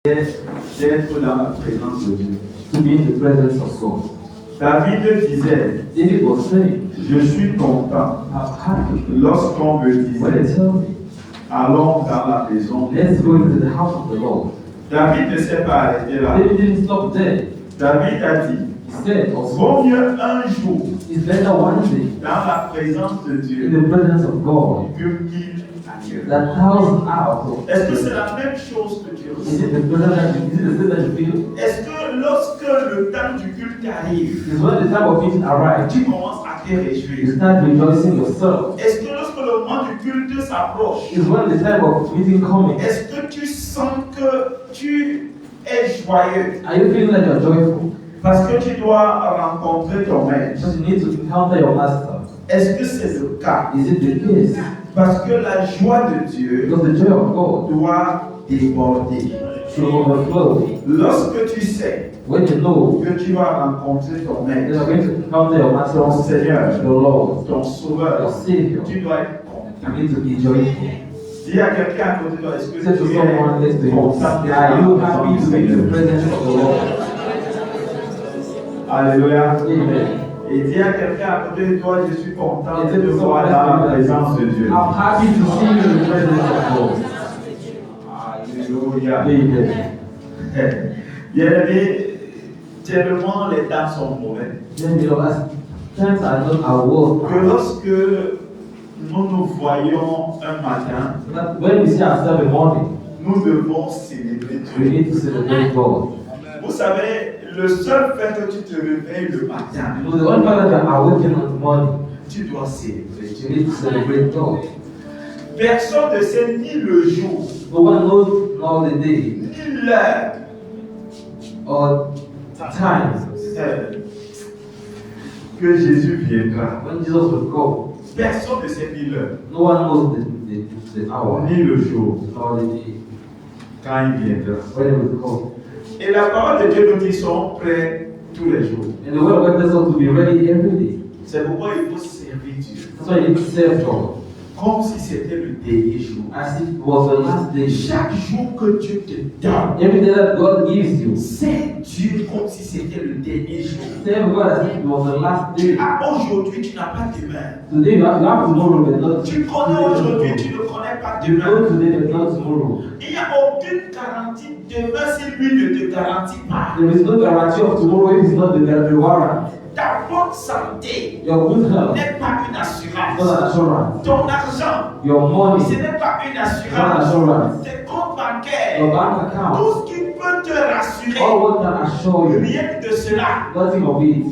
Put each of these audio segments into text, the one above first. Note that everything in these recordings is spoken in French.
d'être dans la présence de Dieu. To be in the presence of God. David disait, David was saying, je suis content I'm happy lorsqu'on me when they disait, tell me, allons dans la maison. let's go into the house of the Lord. David ne s'est pas arrêté là. David didn't stop there. David a dit, He said also, vaut mieux un jour it's better one day dans la présence de in Dieu the presence of God que 1000 ailleurs. than 1,000 hours. Est-ce que c'est la même chose que Dieu Is it the presence that is it the same that you feel? Est-ce que lorsque le temps du culte arrive, Is when the time of meeting arrives, tu commences à te you réjouir? start rejoicing yourself. Est-ce que lorsque le moment du culte s'approche, Is when the time of meeting coming. est-ce que tu sens que tu es joyeux? Are you feeling that you are joyful? Parce que tu dois rencontrer ton maître. Because you need to encounter your master. Est-ce que c'est le cas? Is it the case? Parce que la joie de Dieu Because the joy of God doit déborder. should overflow. Lorsque tu sais When you know que tu vas rencontrer ton that you maître, are going to encounter your master, ton Seigneur, the Lord, ton your Sauveur, Savior, tu dois être content. you need to be joyful. Dis à quelqu'un à côté de toi, est-ce que Say to tu someone next to es you, content d'être are you dans la happy présence to du be in the Seigneur? presence of the Lord? Alléluia. Amen. Et dis à quelqu'un à côté de toi, je suis content Et de te dis voir dans la présence de Dieu. I'm happy to see you in the presence of God. Alléluia. Amen. Bien-aimé, tellement les temps sont mauvais Then you know, as times are not our world, que lorsque nous voyons un matin, that when we see ourselves in the morning, nous devons célébrer we Dieu. need to celebrate God. Vous savez, le seul fait que tu te réveilles le matin, You know, the only fact that you are waking in the morning, tu dois célébrer you Dieu. need to celebrate God. Personne ne sait ni le jour, No one knows all the day ni l'heure or time que Jésus viendra. when Jesus will go. Personne ne sait ni l'heure, No one knows the hour ni le jour or the day quand il viendra. when it will come. Et la parole de Dieu nous dit sont prêts tous les jours. And the word of God tells us to be ready every day. C'est pourquoi il faut servir Dieu. That's why you need to serve God. Comme si c'était le dernier jour. As if it was the last day. Chaque jour que Dieu te donne, Every day that God gives you, c'est Dieu comme si c'était le dernier jour. serve God as if it was the last day. Aujourd'hui, tu n'as pas demain. Today you have tomorrow, but not Tu connais aujourd'hui, tu ne connais pas You know demain. today, but not tomorrow. Il n'y a aucune garantie demain si lui ne te garantit pas. There is no guarantee of tomorrow if it's not the warrant. Ta bonne santé Your good health, n'est pas une not assurance. an assurance. Ton argent, Your money, ce n'est pas une not an assurance. assurance. Tes comptes Your bancaires, bank account, tout ce qui peut te rassurer, all what can assure you, rien de cela nothing of it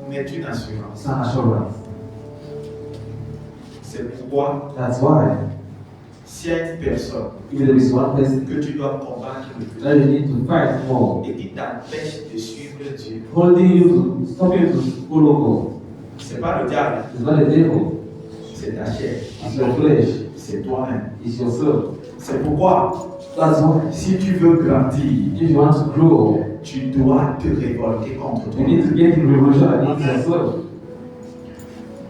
n'est une assurance. is an assurance. C'est pourquoi, That's why, s'il y a une personne if there is one person que tu dois combattre le plus that you need to fight for, et qui t'empêche de suivre Dieu, holding you to, stopping you to follow God, c'est pas le diable, it's not the devil, c'est ta chair, it's your flesh, c'est toi-même. it's yourself. C'est pourquoi, That's why, si tu veux grandir, if you want to grow, tu dois te révolter contre you need to toi. get in revolution against yourself.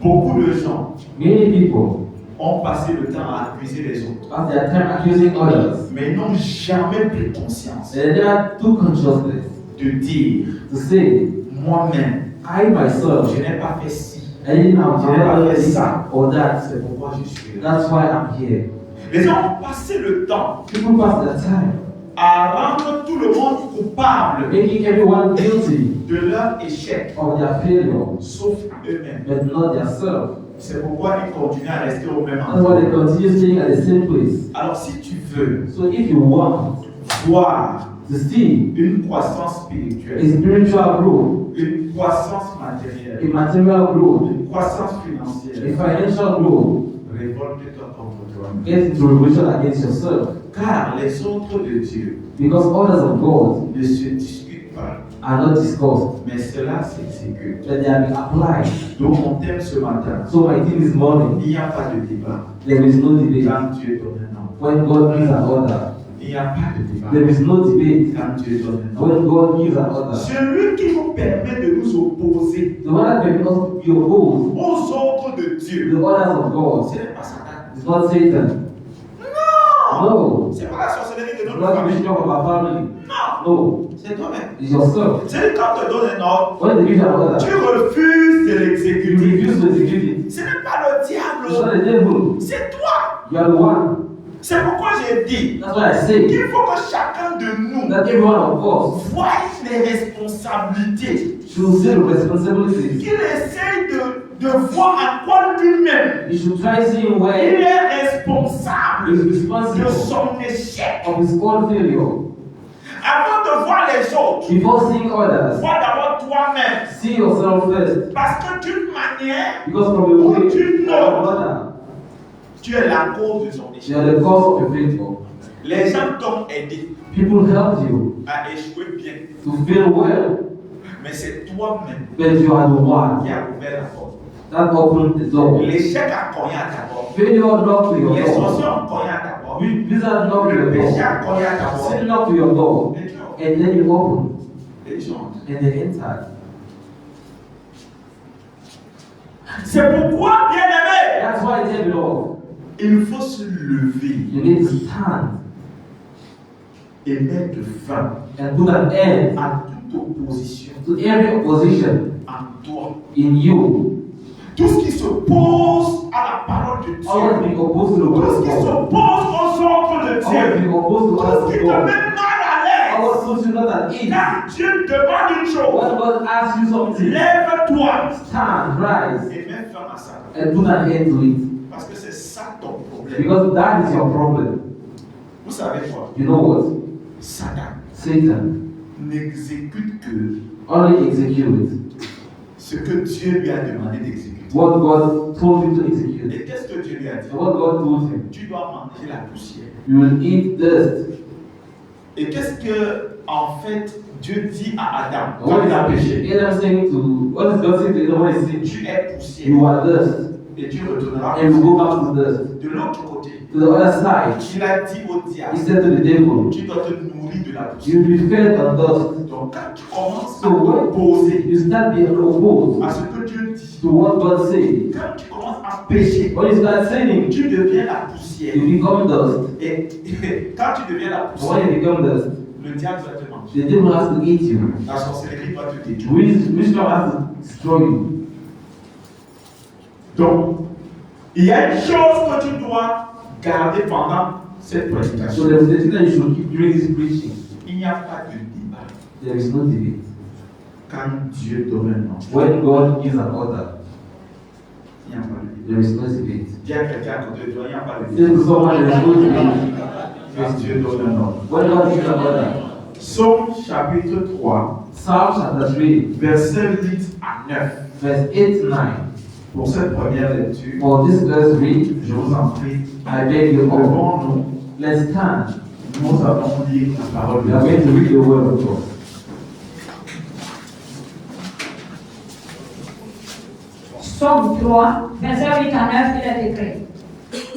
Beaucoup de gens Many people ont passé le temps à accuser les autres, pass their time accusing others, mais n'ont jamais pris conscience and they are too conscienceless de dire, to say, moi-même, I myself, je n'ai pas fait ci, I didn't have je n'ai pas fait this ça. or that. C'est pourquoi je suis là. That's why I'm here. Les gens ont passé le temps People pass their time à rendre tout le monde coupable making everyone guilty de leur échec, of their failure, sauf eux-mêmes. but not themselves. C'est pourquoi ils continuent à rester au même That's why endroit. they continue staying at the same place. Alors si tu veux So if you want voir to see une croissance a spirituelle, spiritual growth, une croissance matérielle, a material growth, une croissance a financière, financial growth, révolte-toi contre toi. get into revolution against yourself. Car les autres de Dieu Because orders of God ne se discutent pas, are not discussed, mais cela s'exécute. but they are being applied. Donc mon thème ce matin, So my thing this morning, il n'y a pas de débat. there is no debate. Quand Dieu donne un nom, When God gives an order, il n'y a pas de débat. there is no debate. Quand Dieu donne un nom, When God gives an order, celui qui nous permet de nous opposer the one that can also be opposed, aux ordres de the Dieu, orders of God, ce n'est pas Satan. is not Satan. Non! No, C'est pas la sorcellerie. devenir de notre Not famille. mission of our family. Non, No, c'est toi-même. it's yourself. C'est quand on te donne un ordre, When they give you an tu order, refuses de you l'exécuter. refuse to execute it. Ce n'est pas le It's diable, not the devil. c'est toi. You are the one. C'est pourquoi j'ai dit That's why I say qu'il faut que chacun de nous that every one of us voit les responsabilités. should see the responsibilities. Qu'il essaye de voir à quoi lui-même You should try seeing il where est responsable he is de responsible son échec. of his own failure. Avant de voir les autres, Before seeing others, vois d'abord toi-même. see yourself first. Parce que d'une manière, Because from the way or another, tu es la cause de son you échec. are the cause of your failure. Les gens t'ont aidé People helped you à échouer bien. to fail well, Mais c'est toi-même but you are the one qui a ouvert la porte. that opened the door. L'échec a cogné à ta porte. Failure knocked to your Les door. sorciers ont cogné à ta porte. Wizard knocked to Le your péché a door. cogné à ta porte. Sin knocked to your door. Et tu as And then you open. les gens. And they entered. C'est pourquoi, bien-aimé, That's why I tell you, Lord, il faut se lever you need to stand et mettre fin and put an end à toute opposition to every opposition en toi. in you. Tout ce qui s'oppose à la parole de Dieu. Always be opposed to the Tout word ce of qui God. s'oppose aux ordres de Always Dieu. be opposed to the Tout word ce qui of te God. met mal à l'aise. Always puts you not at ease. Quand Dieu demande une chose, When God asks you something, lève-toi stand, rise, et mets fin à ça. and put an end to it. Parce que c'est ça ton problème. Because that is your problem. Vous savez quoi? You know what? Satan Satan n'exécute que only executes ce que Dieu lui a demandé d'exécuter. what God told you to execute. Et qu'est-ce que Dieu lui a dit? And what God told him. Tu dois manger la poussière. You will eat dust. Et qu'est-ce que, en fait, Dieu dit à Adam And quand what il a is péché? Adam saying to, what is God saying to Adam when he said, Tu es poussière. you are dust, Et tu retourneras and you go back to dust. de l'autre côté. To the other side, Il a dit au he diable, said to the devil, tu dois te nourrir de la poussière. you will be fed on dust. Donc quand tu commences à So when t'opposer you start being opposed à ce que Dieu dit, to what God says, quand tu commences à pécher, when you start sinning, tu deviens la poussière. you become dust. Et quand tu deviens la And when you poussière, become dust, le diable va te manger. the devil has to eat you. La sorcellerie va te détruire. Wisdom has to destroy you. Donc, il y a une chose que tu dois garder pendant cette So prédication. there's the thing that you should keep during this preaching. Il n'y a pas de débat. There is no debate. Quand Dieu donne un nom, When God gives an order, il n'y a pas de débat. there is no debate. Dis à quelqu'un à côté de toi, il n'y a pas de Say to débat. someone, there is no debate. Quand Dieu donne un nom. When God gives an order, Psaume chapitre 3, Psalm chapter 3, versets 8 à 9. verse 8 9. Pour cette première lecture, For this verse read, je vous en prie, I beg you all, devant let's stand. nous, nous allons lire la parole We de are Dieu. going to read the word of God. Psaume 3, verset 8 à 9, il est écrit.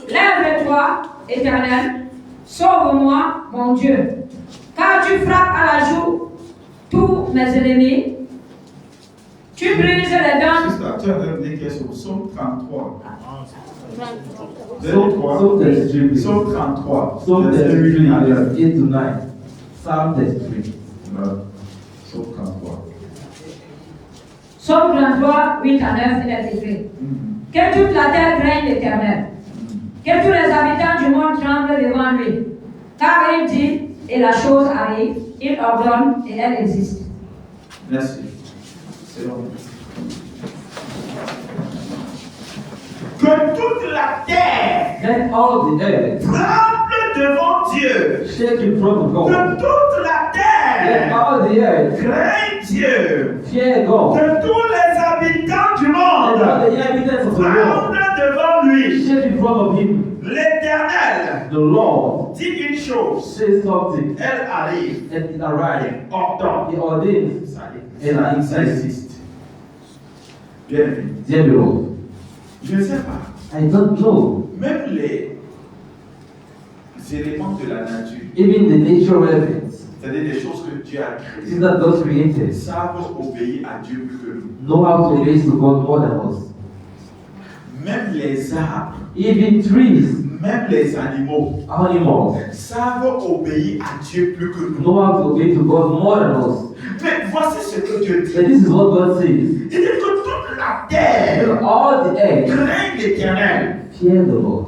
Lève-toi, Éternel, sauve-moi, mon Dieu, car tu frappes à la joue tous mes ennemis, tu brises les dents. Sister, tu as regardé qui est sur Psaume 33. Psalm 33. Psaume 33. Psalm verset 33, 8 à 9. verse 8 to 9. Psalm 33. Psaume 33. Psaume 33, 8 à 9, il est écrit. Que toute la terre craigne l'Éternel, que tous les habitants du monde tremblent devant lui, car il dit et la chose arrive, il ordonne et elle existe. Merci. C'est bon. Que toute la terre Let all the earth tremble devant Dieu. shake in front of God. Que toute la Let terre all the earth craigne Dieu. fear God. Que tous les habitants du Let all monde the inhabitants of the world tremblent devant lui. shake in front of Him. L'Éternel The Lord dit une chose, says something elle arrive, and it arrives. elle ordonne. He ordains Ça existe. Bien aimé. Dear beloved, Je ne sais pas. I don't know. Même les éléments de la nature, Even the natural elements, c'est-à-dire des choses que Dieu a things créées, that God created, savent obéir à Dieu plus que nous. know how to obey to God more than us. même les arbres, Even trees, même les animaux animals, savent obéir à Dieu plus que nous. know how to obey to God more than us. Mais voici ce que Dieu dit. And this is what God says. Il dit que toute la terre All the earth craint l'Éternel. fear the Lord.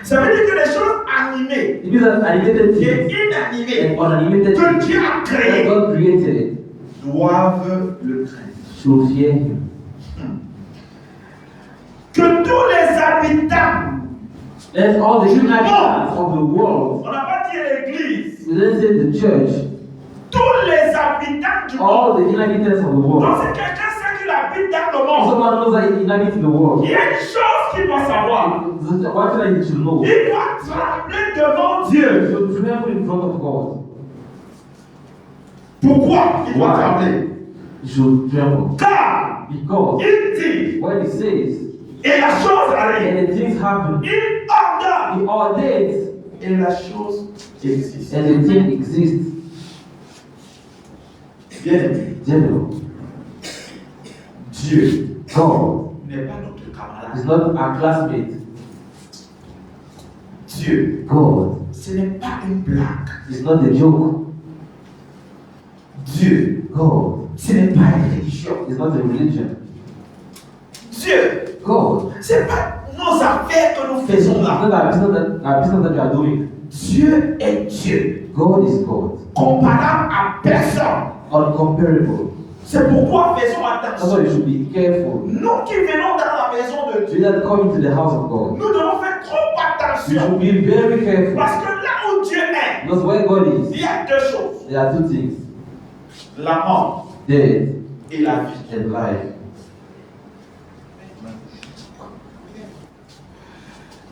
Ça veut dire que les choses animées It means that animated et things inanimées and unanimated que things Dieu a that créées God created doivent le craindre. should fear Him. Que tous les habitants, Let all the inhabitants of the world, on n'a pas dit l'église, we didn't say the church, tous les habitants du all monde. the inhabitants of the Donc world. si quelqu'un sait qu'il habite dans le If monde, someone knows that he inhabits the world, il y a une chose qu'il doit savoir. what should he should know? Il doit trembler devant He Dieu. should tremble in front of God. Pourquoi il doit Why? trembler? He should tremble. Car Because il dit, when he says, et la chose arrive. and the things happen, Il ordonne, he ordains, et la chose existe. and the thing exists. Bien aimé, General, Dieu God n'est pas notre is camarade. not our classmate. Dieu, God ce n'est pas une blague. is not a joke. Dieu, God ce n'est pas une religion. is not a religion. Dieu, God ce n'est pas nos affaires que nous is faisons là. not our business that you are doing. Dieu est Dieu, God is God, comparable à personne. uncomparable. C'est pourquoi faisons That's why attention. you should be careful. Nous qui venons dans la maison de You Dieu, that come into the house of God, nous devons faire trop you attention. should be very careful. Parce que là où Dieu est, Because where God is, il y a deux choses. there are two things: La mort death et la vie. and life.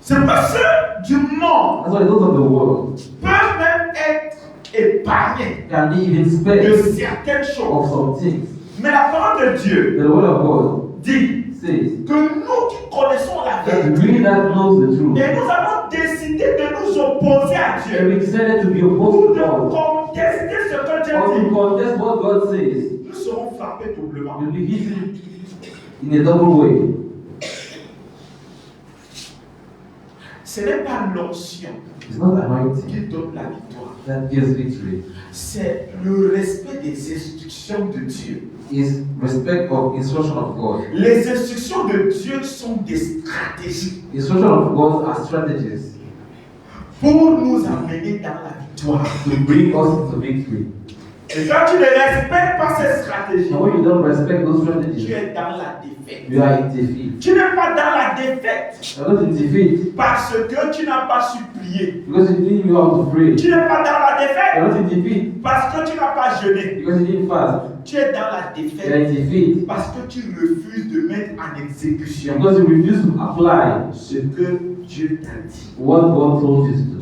C'est parce que du monde That's why those of the world peuvent même être épargnés can be even de spared certaines of choses. some things. Mais la parole de Dieu The word of God dit says que nous qui connaissons la that vérité, we that knows the truth, et nous avons décidé de nous opposer à and Dieu, we decided to be ou opposed to de God, contester ce que Dieu or to dit, contest what God says, nous serons frappés doublement. you'll be hit in a double way. Ce n'est pas l'onction It's not anointing qui donne la victoire, that gives victory. c'est le respect des instructions de Dieu. It's respect of instruction of God. Les instructions de Dieu sont des stratégies Instruction of God are strategies pour nous amener dans la victoire. to bring us into victory. Et quand tu ne respectes pas ces stratégies, And when you don't respect those tu strategies, es dans la défaite. you are in defeat. Tu n'es pas dans la défaite You're not in defeat parce que tu n'as pas supplié. because you didn't know how to pray. Tu n'es pas dans la You're défaite not in defeat parce que tu n'as pas jeûné. because you didn't fast. Tu es dans la You're défaite in defeat parce que tu refuses de mettre en exécution because you refuse to apply ce que Dieu t'a dit. what God told you to do.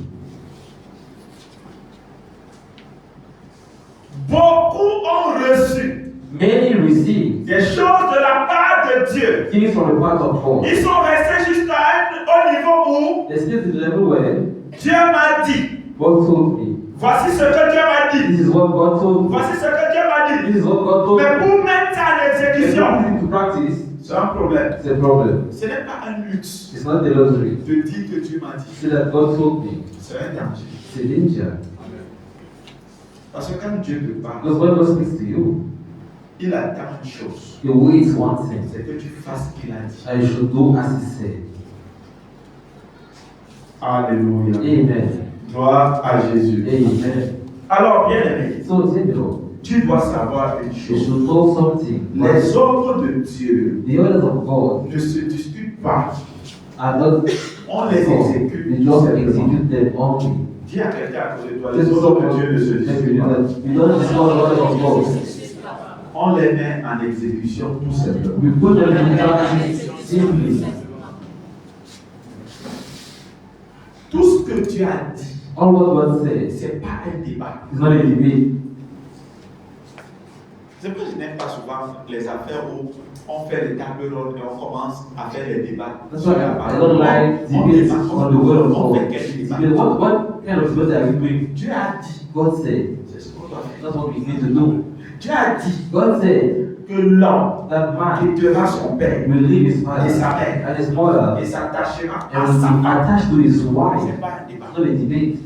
Beaucoup ont reçu Many receive des choses de la part de Dieu. things from the part of God. Ils sont restés juste au niveau où They still to the level where Dieu m'a dit. God told me. Voici ce que Dieu m'a dit. This is what God told me. Voici ce que Dieu m'a dit. This is what God told Mais me. pour mettre ça en If you exécution, put it to practice, c'est un problème. it's a problem. Ce n'est pas un luxe It's not a luxury. de dire que Dieu m'a dit. Say that God told me. C'est un danger. It's a danger. Parce que quand Dieu te parle, Because when God speaks to you, il attend une chose. He waits one thing. C'est que tu fasses ce qu'il a dit. I should do as He said. Alléluia. Amen. Gloire à Jésus. Amen. Alors, bien aimé, So, Samuel, tu dois savoir une you chose. should know something. Les ordres de Dieu The orders of God ne se discutent pas. are not On les so. exécute. We just simplement. execute them only. Dis à quelqu'un à côté de toi, This les is ordres de someone Dieu ne se that discutent you pas. know that we don't discuss the orders of God. On les met en exécution tout simplement. We put them in practice simply. Tout ce que Dieu a dit, All what God says ce n'est pas un débat. is not a debate. C'est pour ça que je n'aime pas souvent les affaires où on fait les tables rondes et on commence à faire les débats. That's why I don't like debates on the word of On fait God. quel débat? Because what kind of debate are we doing? Dieu a dit, God said. c'est ce qu'on doit faire. That's what we need to do. Dieu a dit God said que l'homme that man quittera son père will leave his et father sa mère and his mother et s'attachera à and sa will be femme. attached to his wife. C'est pas un débat. Not a debate.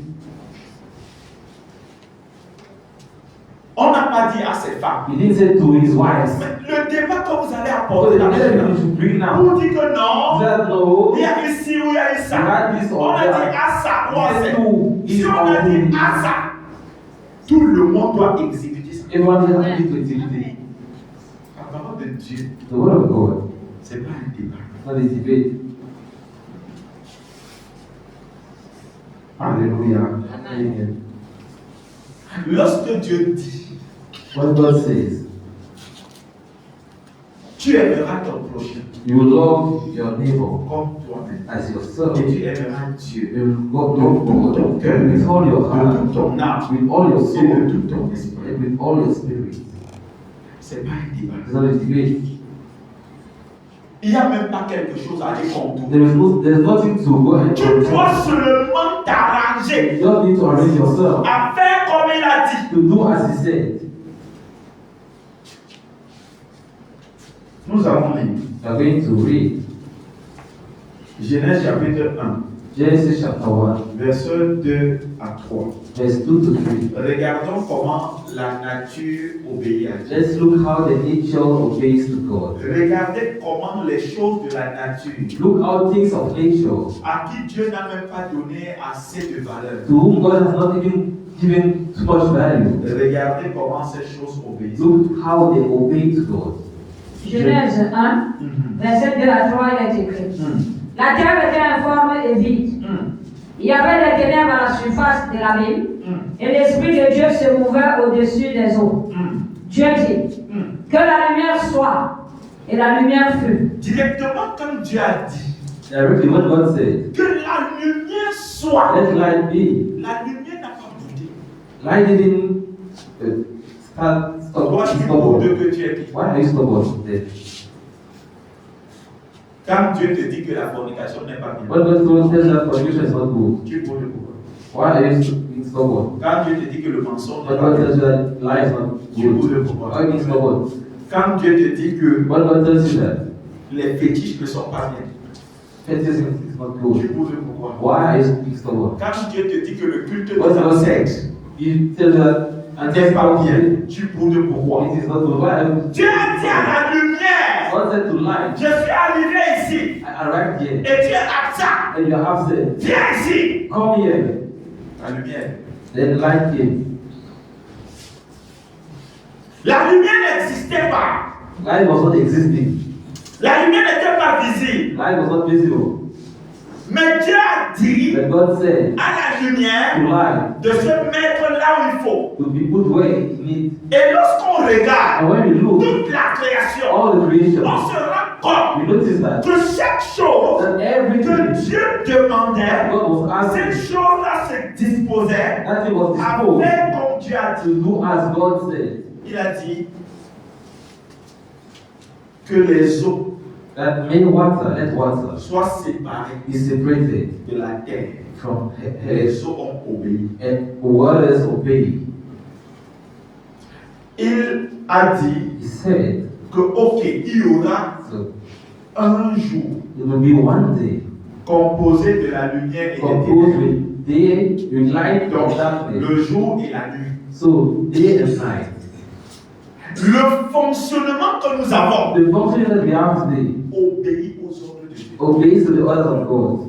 On n'a pas dit à ses femmes. He didn't say to his wives. Mais le débat que vous allez So apporter the là, debate you should bring now. vous dites que non, That no, il y a ici ou il y a ici. that this On or a dit that. à ça ou à He said ça. to Si his on a dit own. à ça, tout le monde doit exécuter ça. Everyone is happy to execute La parole de Dieu, the word of God. c'est pas un débat. Not a debate. Hallelujah. Amen. Lorsque Dieu dit, What God says, tu aimeras ton prochain you will love your neighbor comme toi-même. as yourself. Et tu aimeras Dieu You will love God with all your de heart, toute ton âme with all your et de soul, tout ton esprit. and with all your spirit. C'est pas un débat. It's not a debate. Il n'y a même pas quelque chose à dire contre. There's nothing to go ahead Tu and dois seulement t'arranger You just need to arrange yourself à faire comme il a dit. to do as he said. Nous allons lire We are going to read Genèse chapitre 1, Genesis chapter 1, versets 2 à 3. verse 2 to 3. Regardons comment la nature obéit à Dieu. Let's look how the nature obeys to God. Regardez comment les choses de la nature, Look how things of nature, à qui Dieu n'a même pas donné assez de valeur. to whom God has not even given too much value. Regardez comment ces choses obéissent. Look how they obey to God. Genèse 1, verset 2 à 3, il est écrit. La terre était informe et vide. Il y avait des ténèbres à la surface de l'abîme, et l'Esprit de Dieu se mouvait au-dessus des eaux. Dieu dit que la lumière soit, et la lumière fut. Directement comme Dieu a dit Directly what God said, que la lumière soit, let light be. la lumière n'a pas boudé. Light didn't Toi, tu stop. veux que tu es qui? Why are you stubborn then? Quand Dieu te dit que la fornication n'est pas bien, When God tells that fornication is not good, tu peux le pourquoi? why are you being stubborn? Quand Dieu te dit que le mensonge n'est When pas God bien, tells you that lie is not tu peux good, le why pourquoi? are you being stubborn? Quand Dieu te dit que When God tells you that les fétiches ne sont pas bien, fetishism is not tu good, peux le pourquoi? why are you being stubborn? Quand Dieu te dit que le culte When des God ancêtres says, you tell you that n'est pas bien, it tu peux le pourquoi? is not good, why are you? Dieu a dit à la lumière, God said to light, je suis arrivé ici I arrived here, et tu es absent. and you are absent. Viens ici. Come here. La lumière. Then light came. La lumière n'existait pas. Light was not existing. La lumière n'était pas visible. Light was not visible. Mais Dieu a dit But God said à la to lumière light de se mettre là où il faut. to be put where it needs. Et lorsqu'on regarde And when you look, toute la création, all the on creation, se rend compte you notice that que chaque chose that que everything Dieu demandait, God was cette asking, chose-là se disposait that thing was à disposed faire comme Dieu a to dit. do as God said. Il a dit que les eaux That made water, let water soient séparées be separated de la terre. from Et earth, les eaux ont obéi. and waters obey. Il a dit He said, que, ok, il y aura so un jour it will be one day composé de la lumière et des composed ténèbres. with day, with light Donc, and darkness. le jour et la nuit. So day and night. Le fonctionnement que nous avons The function that we have today obéit aux ordres de Dieu. obeys to the orders of God.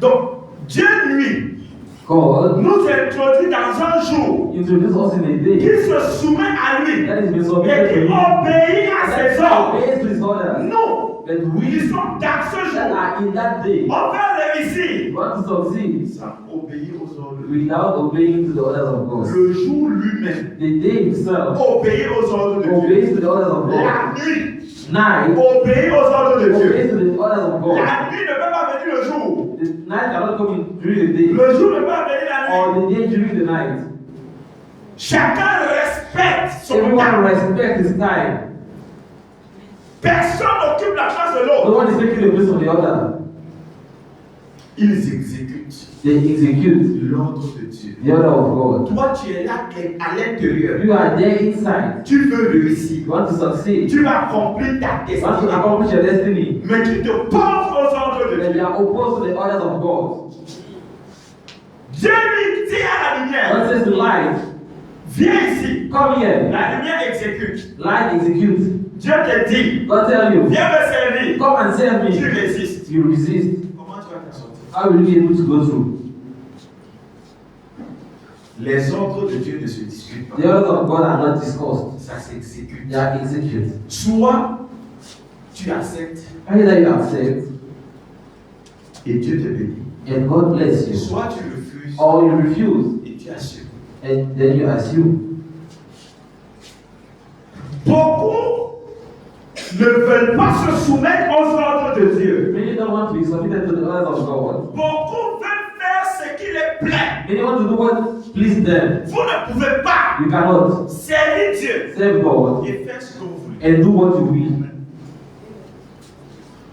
Donc, Dieu, lui, God nous introduit dans un jour introduced us in a day qui se soumet à lui that is been et submitted qui to Him, obéit à that ses ordres. obeys to His orders. Nous, But qui we sommes dans ce that jour, are in that day on veut réussir want to succeed sans obéir aux ordres de Dieu. without obeying to the orders of God. Le jour lui-même The day himself obéit aux ordres de Dieu. obeys to the orders of La God. nuit Night obéit aux ordres de Dieu. obeys to the orders of God. La nuit ne peut pas venir le jour. The night cannot come in during the day Le jour ne peut pas venir la nuit. or the day during the night. Chacun respecte son Everyone temps. respects his time. Personne n'occupe la place de No l'autre. one is taking the place of the other. Ils exécutent exécute They execute l'ordre de Dieu. the order of God. Toi, tu es là à l'intérieur. You are there inside. Tu veux réussir. You want to succeed. Tu vas accomplir ta You want to destinée. accomplish your destiny. Mais tu te penses aux ordres de Then Dieu. you are opposed to the orders of God. Dieu lui dit à la lumière, God says to light, viens ici. come here. La lumière exécute. Light execute. Dieu te dit, God tell you, viens me servir. come and serve Tu me. résistes. You resist. Comment tu vas t'en sortir? How will you be able to go through? Les ordres de Dieu ne se discutent The pas. orders of God are not discussed. Ça s'exécute. They are executed. Soit tu acceptes Either you accept et Dieu te bénit. and God bless you, Soit tu refuses or you refuse et tu assumes. and then you assume. Beaucoup ne veulent pas se soumettre aux ordres de Dieu. Many don't want to be submitted to the orders of God. Beaucoup veulent faire ce qui les plaît. Many want to do what please them. Vous ne pouvez pas You cannot servir Dieu serve God et faire ce que vous voulez. and do what you will.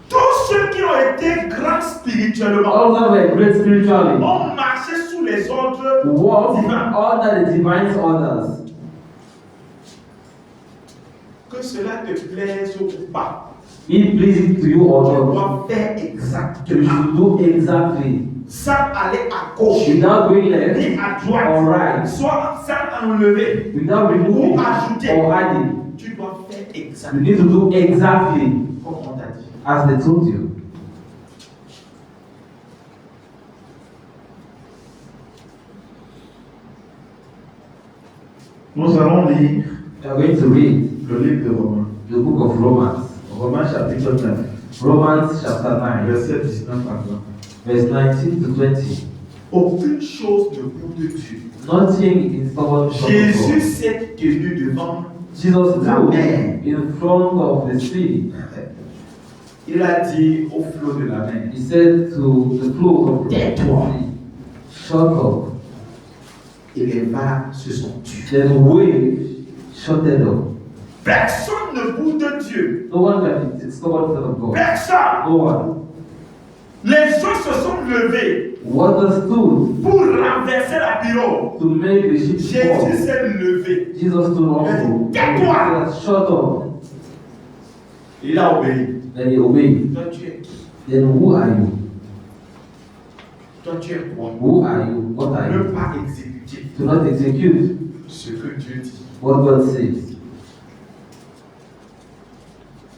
Tous ceux qui ont été grands spirituellement All of them were great spiritually. ont marché sous les ordres Walk divins. under the divine orders. Que cela te plaise ou pas, It pleases to you or tu not. dois faire You exactement. should do exactly. Sans aller à gauche, Without going left ni à droite, or right. soit sans enlever. Without removing Ou ajouter. or adding. Tu dois faire You exactement need to do exactly comme on t'a dit. as they told you. Nous allons lire We are going to read le livre de Romains. the book of Romans. Romains chapitre 9, Romans chapter 9, verset 19 à 20. verse 19 to 20. Aucune chose ne bouge de Dieu. Nothing is stubborn short of Jésus God. s'est tenu devant. Jesus La flew mer. in front of the sea. Il a dit au flot de la mer, He said to the flow of the Tais-toi. sea, shut up. et les vagues se sont tues. Then wave shutted up. Personne ne bouge de Dieu. No one can be stubborn in front of God. Personne. No one. Les eaux se sont levées Water stood pour renverser la pirogue. to make the ship fall. Jésus s'est levé. Jesus stood also. Tais-toi. He said, shut up. Il a obéi. Then he obeyed. Toi, tu es qui? Then who are you? Toi, tu es quoi? Who are you? What are Ne you? pas exécuter To not execute ce que Dieu dit. what God says.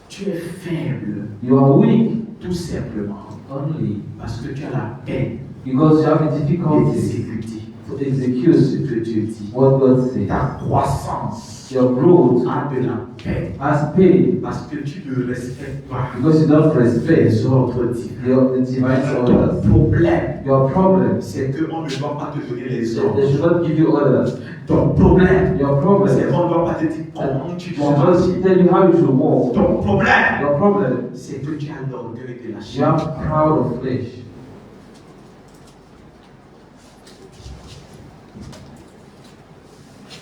Tu es faible, You are weak tout simplement, only parce que tu as la peine because you have difficulty d'exécuter to ce execute que Dieu dit. what God says. Ta croissance Your growth a de la peine has pain parce que tu ne respectes pas because you don't respect les ordres divins. the divine Ton orders. problème, Your problem, c'est qu'on ne doit pas te donner les they ordres. should not give you orders. Ton problème, Your c'est problem, qu'on ne doit pas te dire comment tu they dois marcher. must tell you how you should walk. Ton problème, Your problem, c'est que tu as l'orgueil de la you chair. are proud of flesh.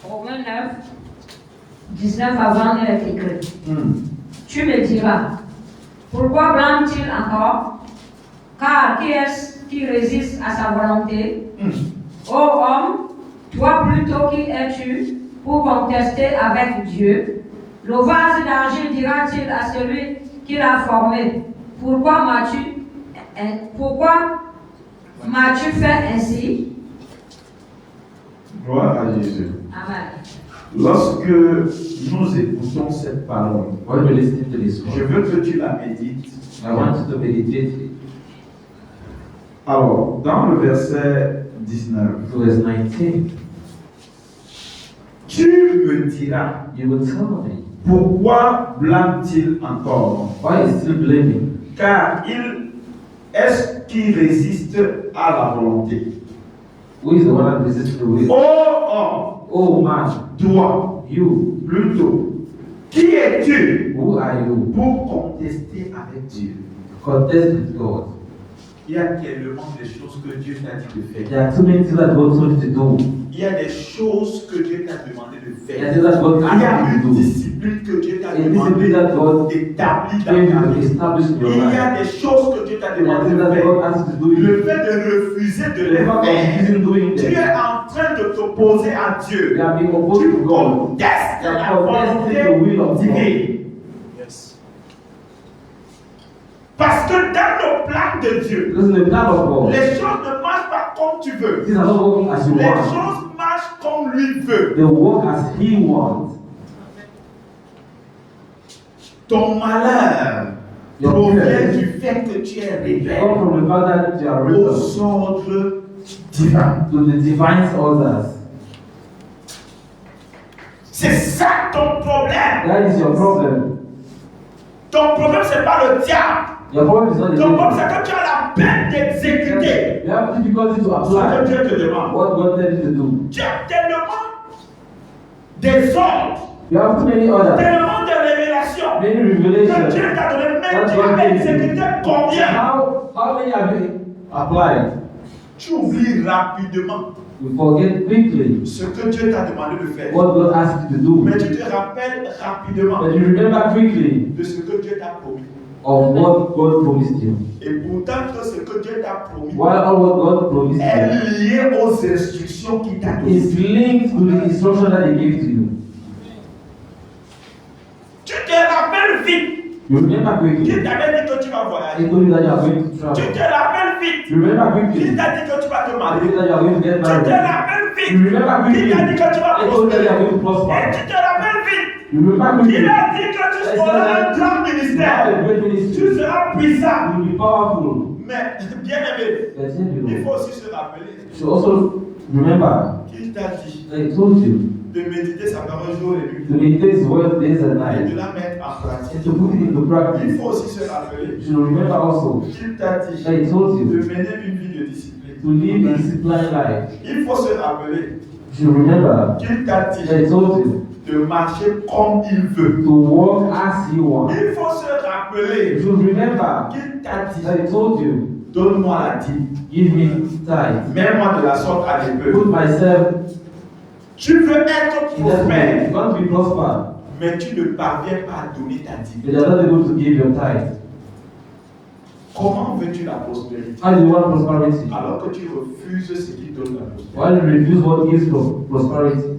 Romains 9, 19 à 20, il est écrit. Tu me diras, pourquoi blâme-t-il encore? Car qui est-ce qui résiste à sa volonté? Ô homme, toi plutôt qui es-tu pour contester avec Dieu? Le vase d'argile dira-t-il à celui qui l'a formé, pourquoi m'as-tu fait ainsi? Gloire à Jésus. Amen. Lorsque nous écoutons cette parole, When you listen to this je one, veux que tu la médites. I want you to meditate Alors, dans le verset 19, to verse 19. tu me diras, You will tell me, pourquoi blâme-t-il encore? why is still blaming? Car il est-ce qui résiste à la volonté? Who is the one that resists the will? Oh, Oh man, toi, you, plutôt, qui es-tu who are you? pour contester avec Dieu? Contest with God. Il y a tellement de choses que Dieu t'a dit de faire. There are too many things that God told you to do. Il y a des choses que Dieu t'a demandé de There faire. are things that God Il y a asks you une to do. discipline que Dieu t'a A demandé discipline that God d'établir dans gave ta you to vie. establish in your Il y life. a des choses que Dieu t'a There are demandé things de that faire. God asks you to do. Le fait de refuser de The les fact of faire, refusing doing tu them, es en train de t'opposer à you Dieu. are being opposed Tu to God. contestes You la are contesting the will of volonté God. divine. Parce que dans le plan de Dieu, Because in the plan of God, les choses ne marchent pas comme tu veux. things are not working as you Les want. choses marchent comme lui veut. They work as He wants. Ton malheur Your provient fears du fait que tu es come rebelle from the fact that you are rebel aux ordres divins. to the divine orders. C'est ça ton problème. That is your problem. Ton problème, ce n'est pas le diable. Your problem is not the Ton problème, devil. c'est que tu as la peine d'exécuter You have difficulty to ce que apply Dieu te demande. what God tells you to do. Dieu te demande des ordres, You have too many orders, tellement de révélations many que revelations. Dieu t'a donné. Mais That's tu what as gives you. exécuté combien? How many have you applied? Tu oublies rapidement You forget quickly ce que Dieu t'a demandé de faire. what God asked you to do. Mais tu te rappelles rapidement But you remember quickly de ce que Dieu t'a promis. of what God promised you. Et pourtant que ce que Dieu t'a promis While all what God promised you est lié aux instructions qu'il t'a données. is linked to the instruction that He gave to you. Tu te rappelles vite You remember quickly. qu'il t'avait dit que tu vas He voyager. told you that you are going to Tu travel. te rappelles vite You remember quickly. qu'il t'a dit que tu vas te He marier. told you that you are going to get Tu te married. rappelles You vite remember qu'il quickly. t'a dit que tu vas He told you that you are prospérer. going to Et prosper. tu te rappelles vite You remember qu'il quickly. a dit que tu auras un grand You have ministère. a great Tu ministry. seras puissant. You will be powerful. Mais bien aimé, But then il you faut aussi se rappeler should also remember qu'il t'a dit that He told you de méditer sa parole jour et nuit to meditate His word days and et de night la mettre en pratique. and to put it into Il practice. faut aussi se rappeler You should remember also qu'il t'a dit that He told de you mener une vie de discipline. to live a disciplined life. Il faut se rappeler You should remember qu'il t'a that dit He told you de marcher comme il veut. to walk as He wants. Il faut se You rappeler should remember qu'il t'a dit that He told you, donne-moi la dîme, give me tithe, mets-moi de la sorte à des put peu. myself Tu veux être in that way. prospère, You want to be prosper, mais tu ne parviens pas à donner ta dîme. but you are not able to give your tithe. Comment veux-tu la prospérité How do you want prosperity? alors que tu refuses ce qui donne la prospérité? While you refuse what gives prosperity.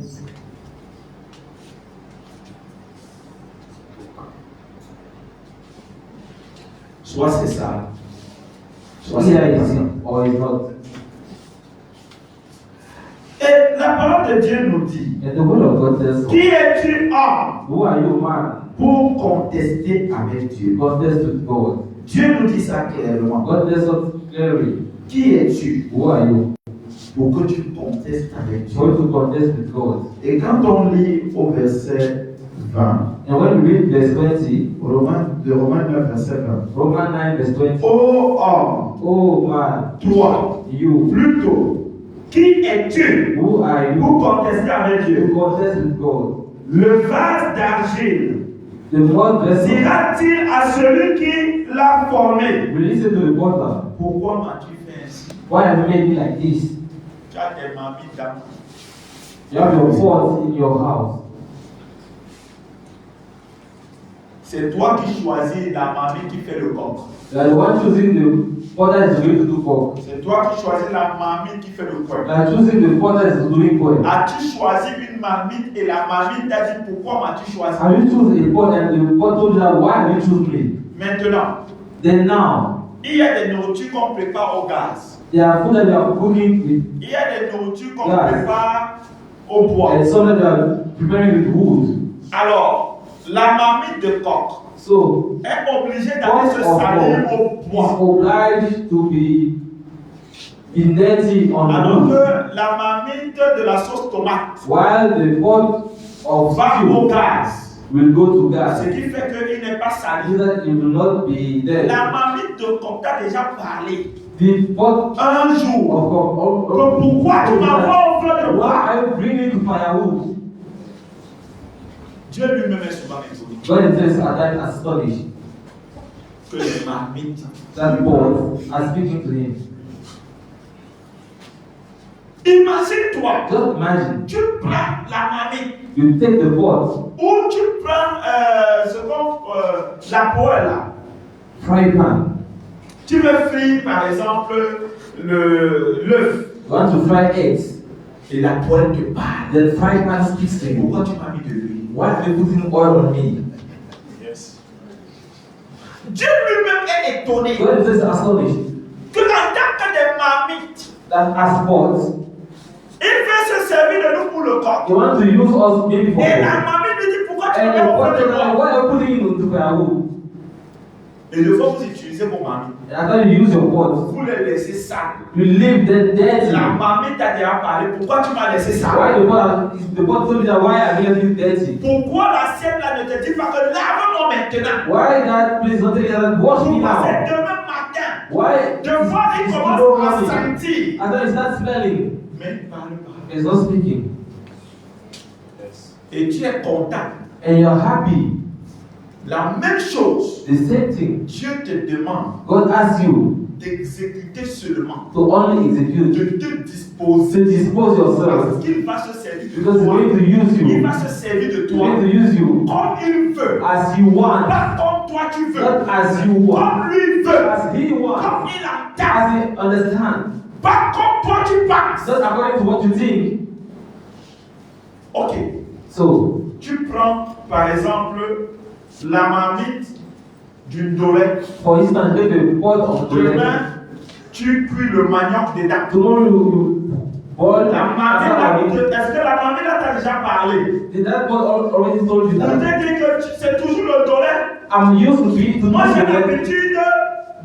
Soit c'est ça, soit Either c'est pas is ça. it or is not. Et la parole de Dieu nous dit, And the word of God says, qui es-tu homme who are you, man, pour contester avec to Dieu? contest with God? Dieu nous dit ça clairement. God tells us clearly, Qui es-tu who are you, pour que tu contestes avec for you Dieu? to contest with God. Et quand on lit au verset 20, And when we read verse 20, Romains 9, verset 20, Romans 9 verse 20, ô homme, oh man, toi, you, plutôt, qui es-tu who are you pour contester avec to Dieu? contest with God? Le vase d'argile The word vessel, dira-t-il à celui qui l'a formé? we listen to the potter. Pourquoi m'as-tu fait ainsi? Why have you made me like this? Tu as tes mamies dans. You have your faults in your house. C'est toi qui choisis la mamie qui fait le coq. You are the one choosing the potter is going to do cock. C'est toi qui choisis la mamie qui fait le You coq. are choosing the potter is doing coin. As-tu choisi une mamie et la mamie t'a dit pourquoi m'as-tu choisi? Have you chosen a pot and the pot told you that why have you chosen me? Maintenant, Then now, il y a des nourritures qu'on prépare au gaz. there are food that you are cooking with Il y a des nourritures qu'on Gaz. prépare au bois. and some that you are preparing with wood. Alors, la mamie de coq So, est obligée d'aller pot se of salir cock au is bois. obliged to be dirty on Alors wood, que la mamie de la sauce tomate while the pot of va au stew gaz. will go to gas. Ce qui fait qu'il n'est pas sali. So that it will not be there. La mamie de coq t'a déjà parlé The pot un jour. of cock. Que pourquoi tu m'envoies au feu de Why bois? are you bringing to firewood? Dieu lui-même est souvent étonné God is at times astonished que les marmites. that God are speaking to him. Imagine-toi, Just imagine, tu prends la marmite you take the pot, ou tu prends la poêle là. fry pan. Tu veux frire par exemple l'œuf You want to fry eggs, et la poêle te parle. then fry pan speaks to you. Pourquoi tu m'as mis de l'huile? Why are you putting oil on me? Yes. Dieu lui-même est étonné God is just astonished que en tant que des marmites, that as pots, il veut se servir de nous pour le corps. you want to use us maybe for Et la food. marmite lui dit pourquoi tu And me the mets au pot, feu de moi? why are you putting it into firewood? Et le fois vous utilisez vos marmites, And after you use your pot, vous les laissez sales. you leave them dirty. La marmite t'a déjà parlé, pourquoi tu m'as laissé Why sale? the pot told you that why are you leaving dirty? Pourquoi l'assiette là ne te dit pas que lave-moi maintenant? Why that place not telling you that wash me Pourquoi c'est now? demain matin? Why? De voir, il commence à sentir. After you start smelling, Mais il ne parle pas. it's not speaking. Et tu es content. And you're happy. La même chose, The same thing. Dieu te demande God asks you d'exécuter seulement, to only execute, de te disposer. to dispose Parce yourself. qu'il va se servir de Because he's toi. going to use Il you. va se servir de He's toi going to use you comme il veut. as you want, Pas comme toi tu veux. not as you want, Comme lui veut. as he Comme wants, il entend. as he understands, Pas comme toi tu penses. not according to what you think. Ok. So, Tu prends par exemple la marmite d'une dolette. for instance, take the pot of the Demain, tu cuis le manioc dedans. tomorrow you boil La marmite, est-ce que la marmite là t'a déjà parlé? Did that pot already told you Pour te that? dire que c'est toujours le dolette. I'm used to eat to Moi j'ai do l'habitude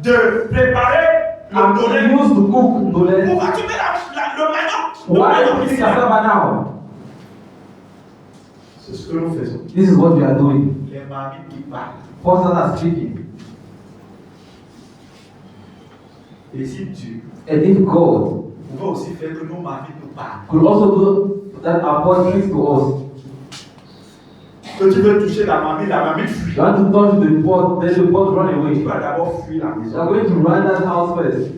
de préparer le I'm dolette. used to cook ndolé. Pourquoi tu mets le manioc? Le Why manioc you ici, think là. cassava now? C'est ce que nous faisons. This is what we are doing. Les marmites qui parlent. Pastors are speaking. Et si Dieu And if God pouvait aussi faire que nos marmites nous parlent. could also do that our God speaks to us. Que tu veux toucher la marmite fuit. You want to touch the pot, then the pot run Tu away. vas d'abord fuir la You maison. are going to run that house first.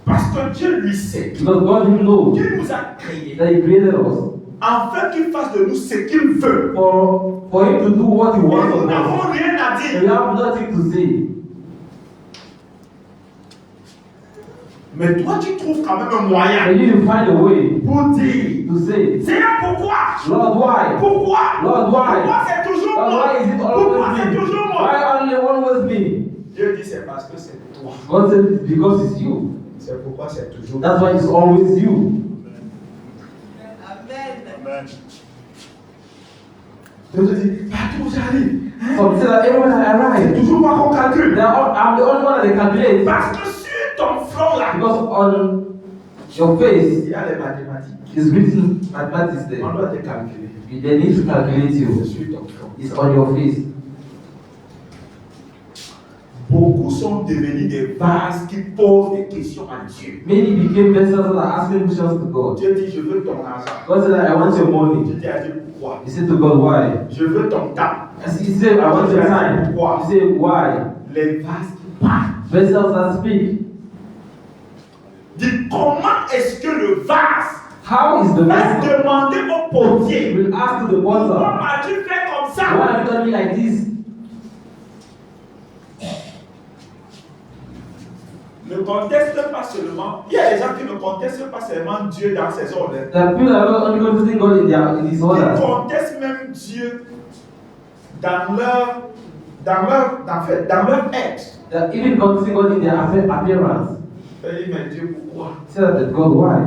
Parce que Dieu lui sait. Because God Him knows Dieu nous a créés. that He created us Afin qu'il fasse de nous ce qu'il veut. for Him to do what He Et wants nous of us. n'avons rien à We dire. have nothing to say. Mais toi, tu trouves quand même un moyen And you find a way pour dire to say, Seigneur, pourquoi? Lord, why? Pourquoi? Lord, why? Pourquoi c'est toujours Lord, moi? why is it Pourquoi always c'est me? toujours moi? Why only always me? Dieu dit c'est parce que c'est toi. God said, because it's you. C'est pourquoi c'est toujours That's why it's always you. Amen. Dieu te dit, partout où j'arrive, So he said that everyone I c'est arrive, toujours moi qu'on calcule. I'm the only one that they calculate. Parce que sur ton front là, Because on your face il y a les mathématiques. is written mathematics On there. doit te calculer. They need to calculate C'est you. sur ton front. It's on your face. Beaucoup sont devenus des vases qui posent des questions à Dieu. Many became vessels that are asking questions to God. Dieu dit, je veux ton argent. God said, I want your money. Dieu dit à Dieu, pourquoi? He said to God, why? Je veux ton temps. As he said, I want your time. He said, why? Les vases qui parlent. Vessels that speak. Dis, comment est-ce que le vase How is the va vessel? demander au potier, Will ask to the pourquoi potter, m'as-tu fait comme why ça? have you done me like this? Ne conteste pas seulement. Il y a des gens qui ne contestent pas seulement Dieu dans ses ordres. That people are not only contesting God in his Ils orders. contestent même Dieu dans leur être. That even contesting God in their appearance. Et mais Dieu, pourquoi? Say that God, why?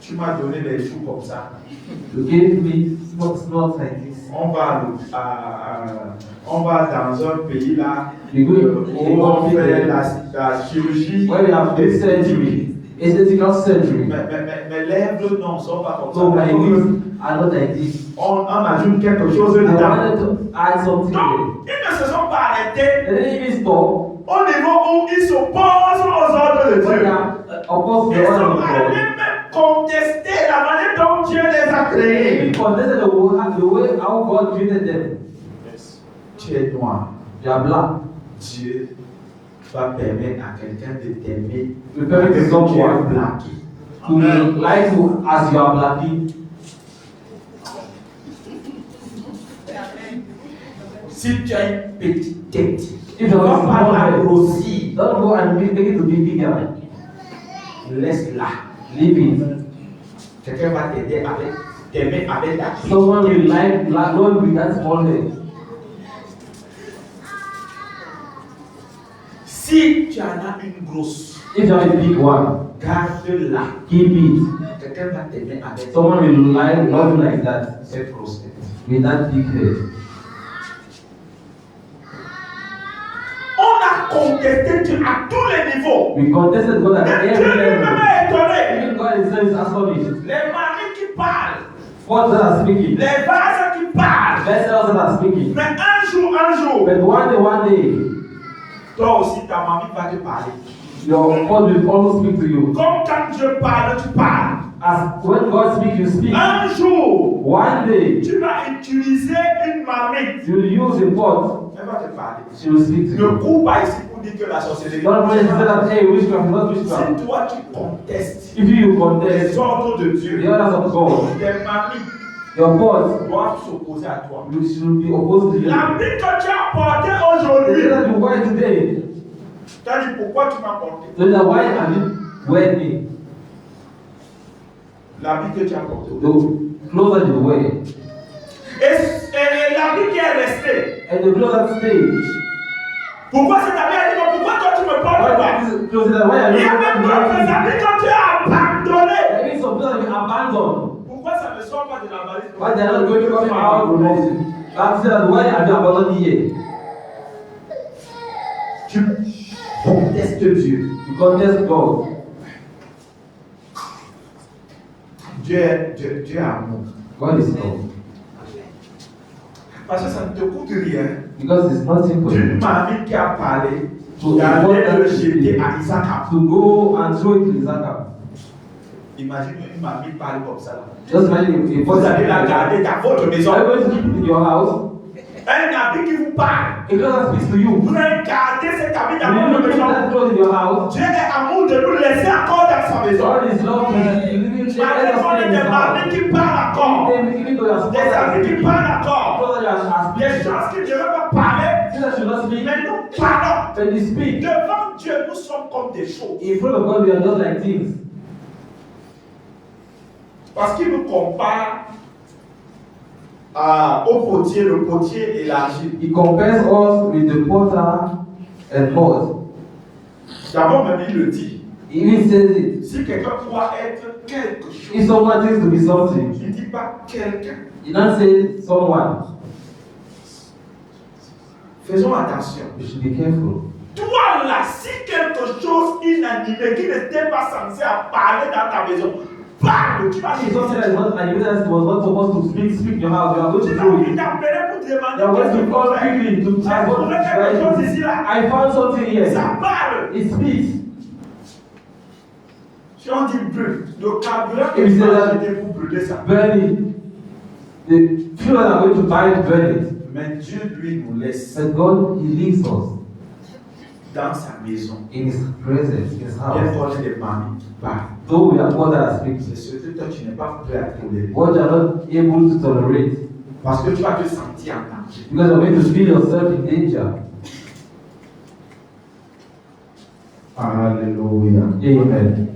Tu m'as donné les joues comme ça. You gave me small like this. On va dans un pays là You go où on fait la chirurgie. where we have this surgery, aesthetical surgery. Mes lèvres non sont pas comme So my ça. lips are not like this. On ajoute quelque chose I dedans. wanted to add something there. Donc, ils ne se sont pas arrêtés And then even stop. au niveau où ils s'opposent aux ordres de When they Dieu. are opposed to Ils the sont order of allés God. même contester la manière dont Dieu les a They créés. even contested the way how God created them. Tu es noir. They are black. Dieu va permettre à quelqu'un de t'aimer. We permit Parce que tu es someone black. To lie to as you are blacking. Si tu as une petite tête, If you ne have va pas la a small head, grossir. don't go and make it to be bigger. Laisse-la. Leave it. Quelqu'un va t'aider avec tes mains, avec ta petite Someone will tête. like Lord with that small head. Si tu en as une grosse, If you have a big one, garde-la. keep it. Quelqu'un va t'aider avec Someone will like love you like that cette grosse tête. with that big head. On a contesté Dieu à tous les niveaux. We contested God at Mais Dieu every lui-même level. est étonné. Even God himself is astonished. Les maris qui parlent, What that are speaking? les vases qui parlent. Vessels that are speaking. Mais un jour, But one day, toi aussi ta mamie va te parler. your God will also speak to you. Comme quand Dieu parle, tu parles. As when God speaks, you speak. Un jour, One day, tu vas utiliser une mamie. you will use a pot. Elle va te parler. She will speak to Ne you. cours pas ici pour dire que la sorcellerie. Don't really say that, hey, witchcraft, not witchcraft. Si toi tu contestes If you les contest ordres de Dieu, the orders of God, tes mamies your pot doivent s'opposer à toi. should be opposed to you. L'habit que tu as porté The aujourd'hui, day that you wear today, tu as dit pourquoi tu m'as porté. so that why have you wear it? L'habit que tu as porté aujourd'hui. The clothes that you wear Et l'habit qui est resté. and the clothes that stay. Pourquoi cet habit a dit mais pourquoi toi tu me portes pas? Why these clothes that why are Il y you a même d'autres wearing? habits que tu as abandonnés. There is some clothes that you abandoned. Pourquoi ça ne sort pas de la valise? Why they are not going to come out from it? God said, why have you abandoned here? Tu contestes Dieu. You contest God. Dieu est amour. God is love. Parce que ça ne te coûte rien. Because it's nothing for D'une you mamie qui a parlé, to d'aller le jeter à Isaac. to go and throw it to Isaac. Imagine une mamie parle comme ça. Là. Just imagine if Vous allez la garder dans votre maison. are you going to keep it in your house? Un habit qui vous parle. A cloth that speaks to you. Vous allez garder cet habit dans Will votre you keep maison. that cloth in your house? Dieu est amour de nous laisser encore dans sa maison. God is love to you. You live in Malgré qu'on ait des mamies qui parlent encore. Even though you are Des amis qui parlent encore. clothes that you are Des choses qui ne devaient pas parler. things that should not speak, Mais nous parlons. when you speak, Devant Dieu, nous sommes comme des choses. in front of God, we are just like things. Parce qu'il nous compare au potier, le potier et l'argile. He compares us with the potter and mud. D'abord, même il le dit. He even says it. Si quelqu'un croit être quelque chose, If someone thinks to be something, il ne dit pas quelqu'un. he don't say someone. Faisons attention. You should be careful. Toi là, si quelque chose inanimé qui n'était pas censé parler dans ta maison, parle, tu vas If something that is not animated, that was not supposed to speak in your house, you are going Tu to vas throw venir it. t'appeler pour te You are demander going qu'est-ce to qu'il faut call faire. quickly to J'ai ask what trouvé quelque to chose try. ici là. I found something here. Ça parle. It speaks. Si on dit brûle, le carburant Et que tu c'est vas là. acheter pour brûler ça. Burn it. The few that are going to buy it, burn it. Mais Dieu, lui, nous laisse But God, He leaves us dans sa maison. in His presence, in His Bien house. qu'on ait des mamies qui parlent. Though we are God that speaks, C'est ce que toi, tu n'es pas prêt à tolérer. what you are not able to tolerate, Parce que tu vas te sentir en danger. because you're going to feel yourself in danger. Alléluia. Amen.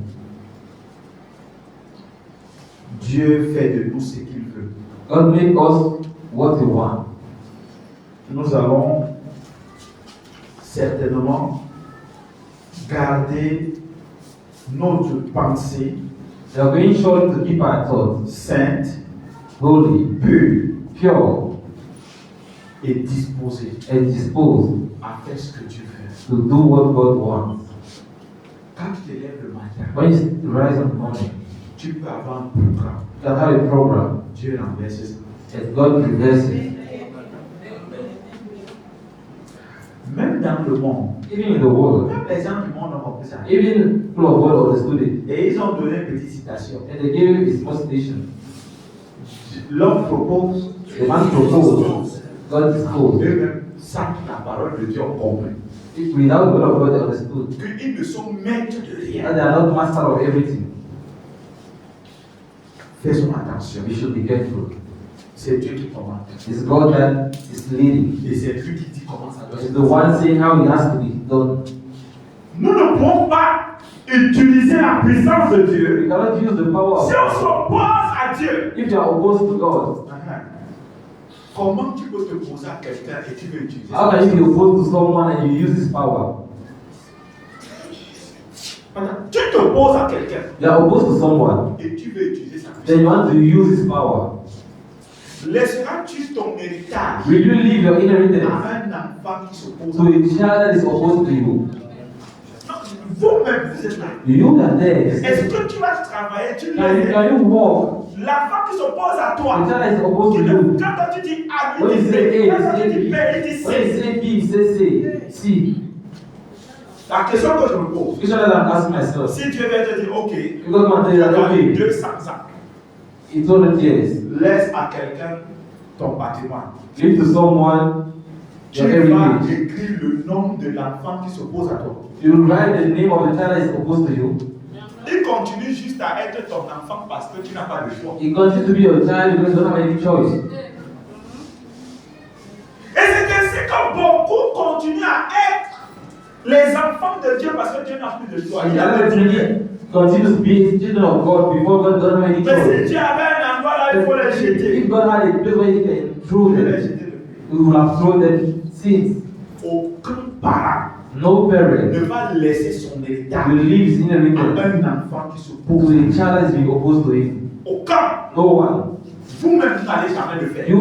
Dieu fait de nous ce qu'il veut. God make us what He wants. Nous allons certainement garder notre pensée We are going surely to keep our thoughts sainte, holy, pure pure, et disposée and disposed à faire ce que Dieu veut. to do what God wants. Quand tu te lèves le matin, When you rise in the morning, tu peux avoir un programme. you can have a program, Dieu renverse ça. and God reverses it. Même dans le monde, Even in the world, même les gens du monde ont compris ça. even full of world understood it, Et ils ont donné une petite citation. and they gave his motivation. L'homme propose, The man proposed, God disposed. eux-mêmes, sans la parole de Dieu, ont compris Without the word of God, they understood qu'ils ne sont maîtres de rien. that they are not master of everything. Faisons attention. We should be careful. C'est Dieu qui commande. It's God that is leading. Et c'est lui qui dit comment ça doit It's être. the one saying how it has to be done. Nous ne pouvons pas utiliser la puissance de Dieu We cannot use the power si of on s'oppose à Dieu. if you are opposed to God. Comment tu peux te poser à quelqu'un et tu veux utiliser How can you be opposed to someone and you use his power? Tu te poses à quelqu'un You are opposed to someone, et tu veux utiliser sa then you puissance. want to use his power. Laisseras-tu ton héritage Will you leave your inheritance à un enfant qui s'oppose to à a toi? child that is opposed to you? Vous-même, vous êtes là. You are there. Est-ce que tu vas travailler, tu Can laisses you walk? l'enfant qui s'oppose à The toi? child that is opposed to Quand you. tu dis A, When il you dit say B. A, Quand tu say dis B. B, il dit When you C. say B, say C. La question que je me pose, Question that I'm asking myself. si Dieu vient te dire, ok, You got to tell you that, tu as okay, 200 ans, it's 200 years. laisse à quelqu'un ton patrimoine. Give to someone Tu your vas heritage. écrire le nom de l'enfant qui s'oppose à toi. You write the name of the child that is opposed to you. Il continue juste à être ton enfant parce que tu n'as pas de choix. He continues to be your child because you don't have any choice. Et c'est ainsi que beaucoup continuent à être les enfants de Dieu parce que Dieu n'a plus de choix. And Il the a other le Dieu. thing continues to be children of God before God doesn't have any Mais si choice. Dieu avait un endroit là, il faut les jeter. If God had a place where He can throw Il faut les them, jeter. He would have thrown them since. Aucun parent No parent ne va laisser son héritage will leave his à inheritance un enfant qui to s'oppose. a child that is being opposed to him. Aucun. No one. Vous-même, vous n'allez jamais le faire. You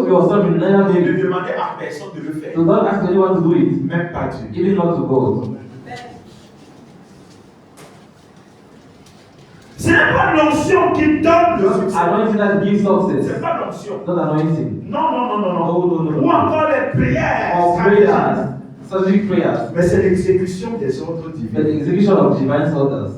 yourself will never Et be. ne demandez à personne de le faire. So don't ask anyone to do it, Même pas Dieu. even not to God. Ce n'est pas l'onction qui donne le succès. Anointing that gives success, C'est pas l'onction. not anointing. Non, non, non, non, non. No, no, no. Ou encore les prières. Or prayers, strategic prayers, Mais c'est l'exécution des ordres but divins the execution of divine orders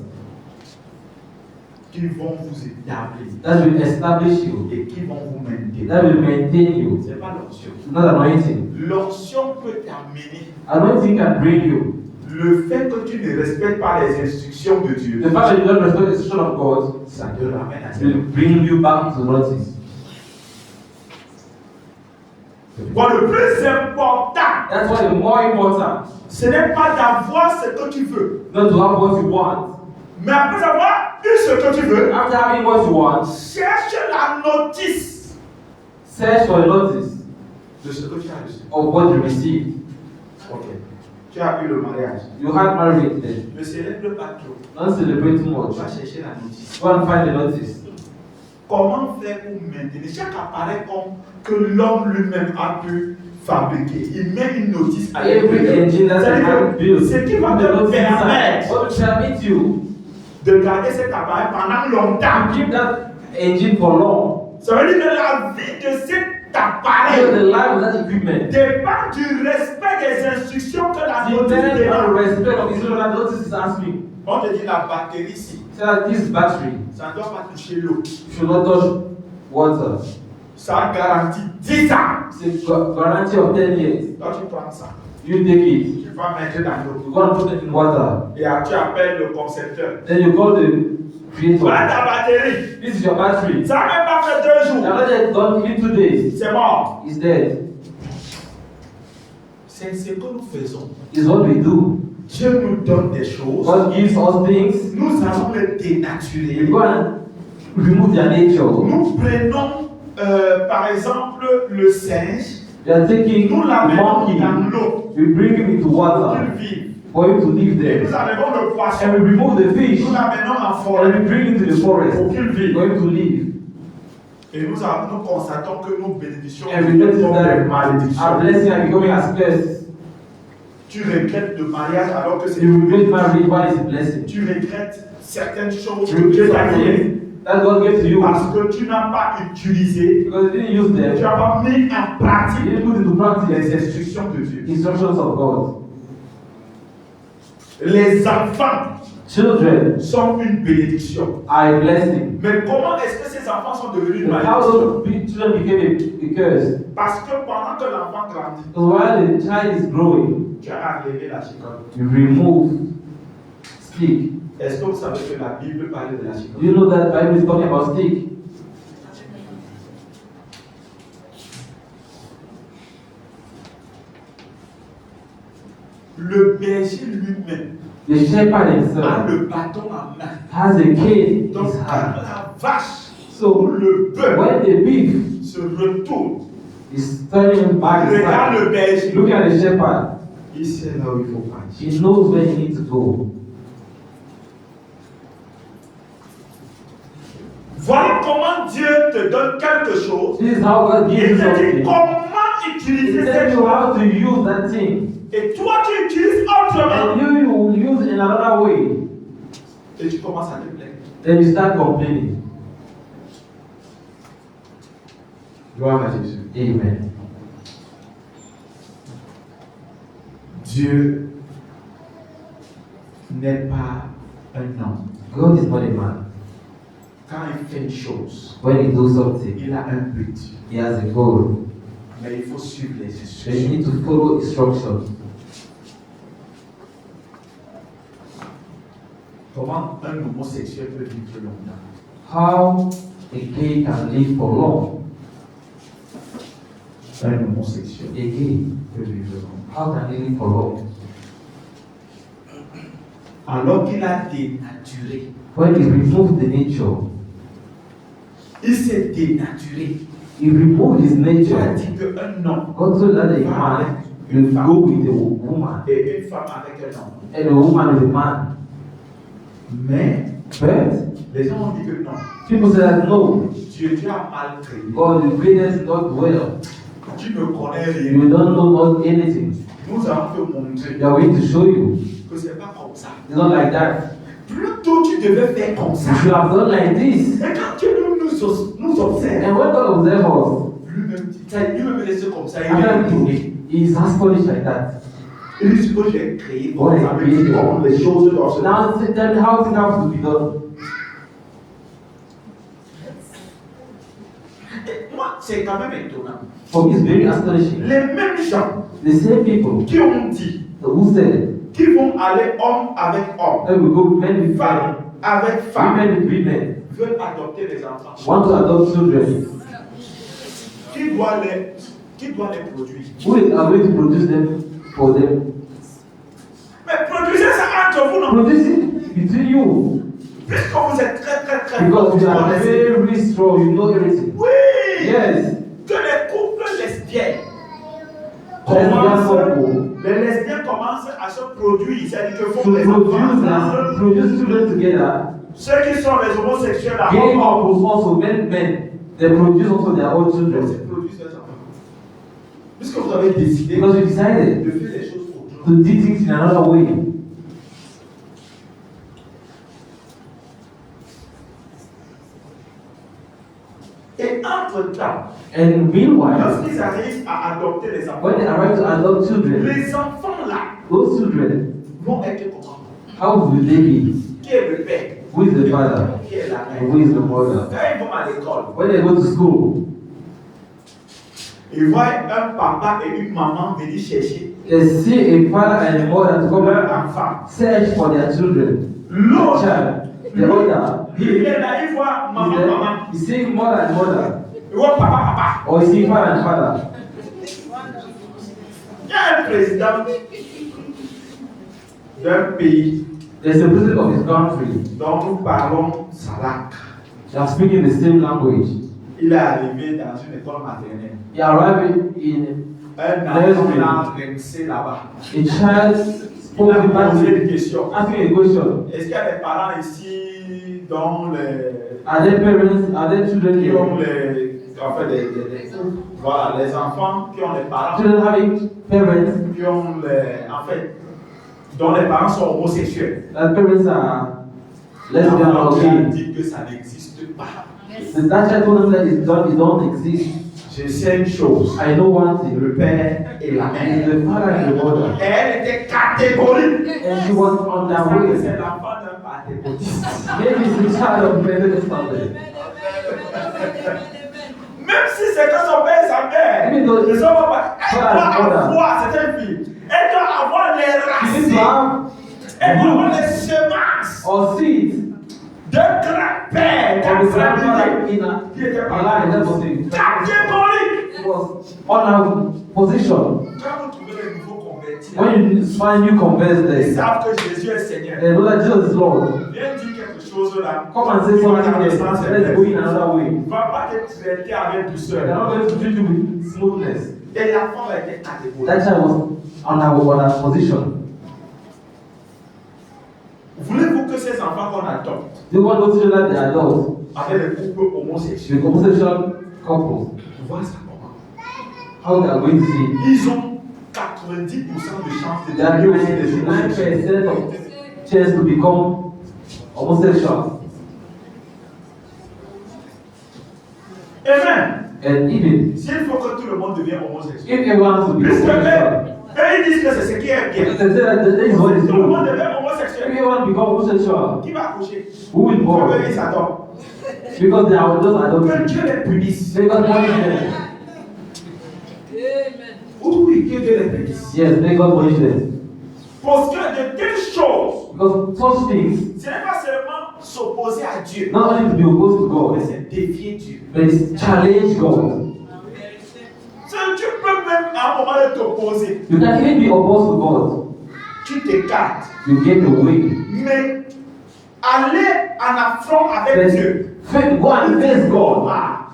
qui vont vous établir that will establish you, et qui vont vous maintenir. that will maintain you, C'est pas l'onction. not anointing. L'onction peut t'amener. Anointing can bring you. Le fait que tu ne respectes pas les instructions de Dieu, The fact that you don't respect the instruction of God ça te ramène à will bring you back to notice. Bon, le plus important, That's why the more important, ce n'est pas d'avoir ce que tu veux, not to have what you want. mais après avoir eu ce que tu veux, After having what you want, cherche la notice search for a notice de ce que tu as reçu. of what you received. Ok. Tu as eu le mariage. You had married then. Ne célèbre pas trop. Don't celebrate too On much. va chercher la notice. Go and find the notice. Comment faire pour maintenir chaque appareil que l'homme lui-même a pu fabriquer? Il met une notice à Every engine that I have built, Ce qui va the te notice inside, permettre what will permit you de garder cet appareil pendant to longtemps. keep that engine for long. Ça veut dire que la vie de cet Because appareil the life of that equipment dépend du respect des instructions que la notice depends on the demande. respect of instruction that notice is asking. On te dit la batterie ici, So that this battery ça ne doit pas toucher l'eau. should not touch water. Ça garantit 10 ans. It's a guarantee of 10 years. Toi, tu prends ça, You take it, tu vas mettre dans l'eau. you go and put it in water. Et tu appelles le concepteur. Then you call the creator. Voilà ta batterie. This is your battery. Ça n'a même pas fait 2 You jours. have not yet done even 2 days. C'est mort. It's dead. C'est ce que nous faisons. It's what we do. Dieu nous donne des choses. God gives us things. Nous allons les We dénaturer. go and remove their nature. Nous prenons, par exemple, le singe. We are taking Nous l'amenons monkey. dans l'eau We bring him into pour water qu'il vive. for him to live Et nous there. amenons le poisson. And we remove the fish. Nous l'amenons en And forêt we bring him to the forest pour qu'il vive. for him to live. Et nous constatons que nos bénédictions And we notice sont des that our malédictions. blessings are becoming as curses. Tu regrettes le mariage alors que c'est You regret marriage, why is it blessing? Tu regrettes certaines choses You que Dieu regret t'a some données things that God gave to you parce que tu n'as pas utilisé, because you didn't use tu them. n'as pas mis en You pratique didn't put into les practice instructions de Dieu. instructions of God. Les enfants Children sont une bénédiction. are a blessing. Mais comment est-ce que ces enfants sont devenus une But how malédiction? those children became a curse? Parce que pendant que l'enfant grandit, Because while the child is growing, tu as enlevé la chicotte. you remove stick. Est-ce que vous savez que la Bible parle de la chicotte? Do you know that Bible is talking about stick? le berger lui-même The shepherd a himself le bâton en main. has a cane in Donc, his quand hand. la vache ou So le bœuf when the beef se retourne, is turning back his regarde side, le berger, look at the shepherd. il sait là où il faut partir. He knows where he needs to go. Voilà comment Dieu te donne quelque chose. This is how God Il gives you te dit something. comment He utiliser tells cette you chose. how to use that thing. Et toi, tu utilises autrement. And you will use it in another way. Et tu commences à te plaindre. Then you start complaining. Gloire à Jésus. Amen. Dieu n'est pas un homme. God is not a man. Quand il fait une chose, When he does something, il a un but. he has a goal. Mais il faut suivre les Then you instructions. need to follow instructions. Comment un homosexuel peut vivre longtemps? How a gay can live for long. Un homosexuel A gay, peut vivre longtemps. how can he live for long? Alors qu'il a dénaturé, When he removed the nature, il s'est dénaturé. he removed his Dieu a nature. dit qu'un homme God told that a man will go with a woman, et une femme avec un homme. and a woman with a man. Mais But les gens ont dit que non. people say that no, Dieu a mal créé. God, the greatness is not well. Tu ne connais rien. You don't know anything. Nous allons te montrer They are going to show you. que ce n'est pas comme ça. It's not like that. Plutôt tu devais faire comme ça. You should have done like this. Et quand Dieu nous observe, And when God observes us, lui-même dit, lui-même laisse comme ça, il est after étonné. he is astonished like that. Il dit, ce que j'ai créé, What comme I ça, mais created. comment les choses doivent se Now tell me how things have to be done. Moi, c'est quand même étonnant. For me, it's very astonishing. Les mêmes gens The same people qui ont dit who said qu'ils vont aller homme avec homme, that we go men with femme men, avec femme, women with women, veulent adopter les enfants. want to adopt children. Qui doit les produire? Who is going to produce them for them? Mais produisez ça entre vous, non? Produce it between you. Puisque vous êtes très Because you are connaissez. very strong, you know everything. Oui! Yes. Que les couples lesbiennes Lesbian commencent, couple les lesbiennes commencent à se produire, c'est-à-dire que to font les enfants. produce children together. Ceux qui sont les homosexuels là, Gay couples also, men, they produce also their own ils children. produisent leurs enfants. Puisque vous avez décidé Because you decided de faire les choses autrement. to do things in another way. Et entre-temps, And meanwhile, lorsqu'ils arrivent à adopter les enfants, when they arrive to adopt children, les enfants là those children, vont être comment? how will they be? Qui est le père? Who is the father? Qui est la And mère? who is the mother? Quand ils vont à l'école, When they go to school, ils voient un papa et une maman venir chercher they see a father and a mother to come leur and enfant. search for their children. L'autre, Child, the other, il est là, il voit maman. he see mother and mother, Il voit papa. or he see father and father. Il y a un président d'un pays There's a president of his country dont nous parlons Salak. that are speaking the same language. Il est arrivé dans une école maternelle. He arrived in Un enfant l'a rincé là-bas. a child Il spoke a the posé language, une question. asking a question. Est-ce qu'il y a des parents ici dont les Are there parents? Are there children qui ont here? en fait voilà, les enfants qui ont les parents Children having parents qui ont en fait dont les parents sont homosexuels. that parents are lesbian L'enfant or qui a gay. dit que ça n'existe pas. That child told them that it don't exist. Je sais une chose, I know one thing. le père et la It's mère. the father and the mother. Et elle était catégorique. And she was on their Ça, way. c'est l'enfant d'un pentecôtiste. Maybe it's the child of Methodist family. Même si c'est que son père et sa mère Even though- ne sont pas, elle Father and doit mother. avoir, c'est une fille, elle doit avoir les You need to racines, have elle doit avoir les semences or seed d'un grand-père, or d'un the grandfather frère in a qui était line. That was it. catégorique. It was on our position. Quand vous trouvez les nouveaux convertis, When you find new converts Ils there, savent que Jésus est Seigneur. they know that Jesus is Lord. Viens dire quelque chose là. Come and say Tu vas dans something le there. sens Let's go in another way. Il ne va pas te traiter avec They douceur. are not going to treat you with smoothness. Et la femme était catégorique. That child was on our position. Voulez-vous que ces enfants qu'on adopte Do you want those children that they adopt avec les couples homosexuels, with homosexual couples? vois ça comment? How they are going to see? Ils ont 90% de chance de They are devenir given aussi des homosexuels. 99% of chance to become homosexual. Amen. And even S'il faut que tout le monde devienne homosexuel. if everyone has to be Puisque homosexual, eux, ils disent que c'est ce qui est bien. because they say that that is what is Tout le monde good. devient If homosexuel. everyone become homosexual, Qui va accoucher? who will Pourquoi born? eux, ils s'adoptent? Because they are just Que adopted. Dieu les punisse. Because God punish them. Oui, que Dieu les punisse. Yes, may God punish them. Parce que de telles choses, Because such things, ce n'est pas seulement s'opposer à Dieu, not only to be opposed to God, mais c'est défier Dieu. but it's challenge God. Tu peux même à un moment de t'opposer. You can even be opposed to God. Tu t'écartes. You get away. Mais aller en affront avec Dieu. Faith, go and face God. Ah,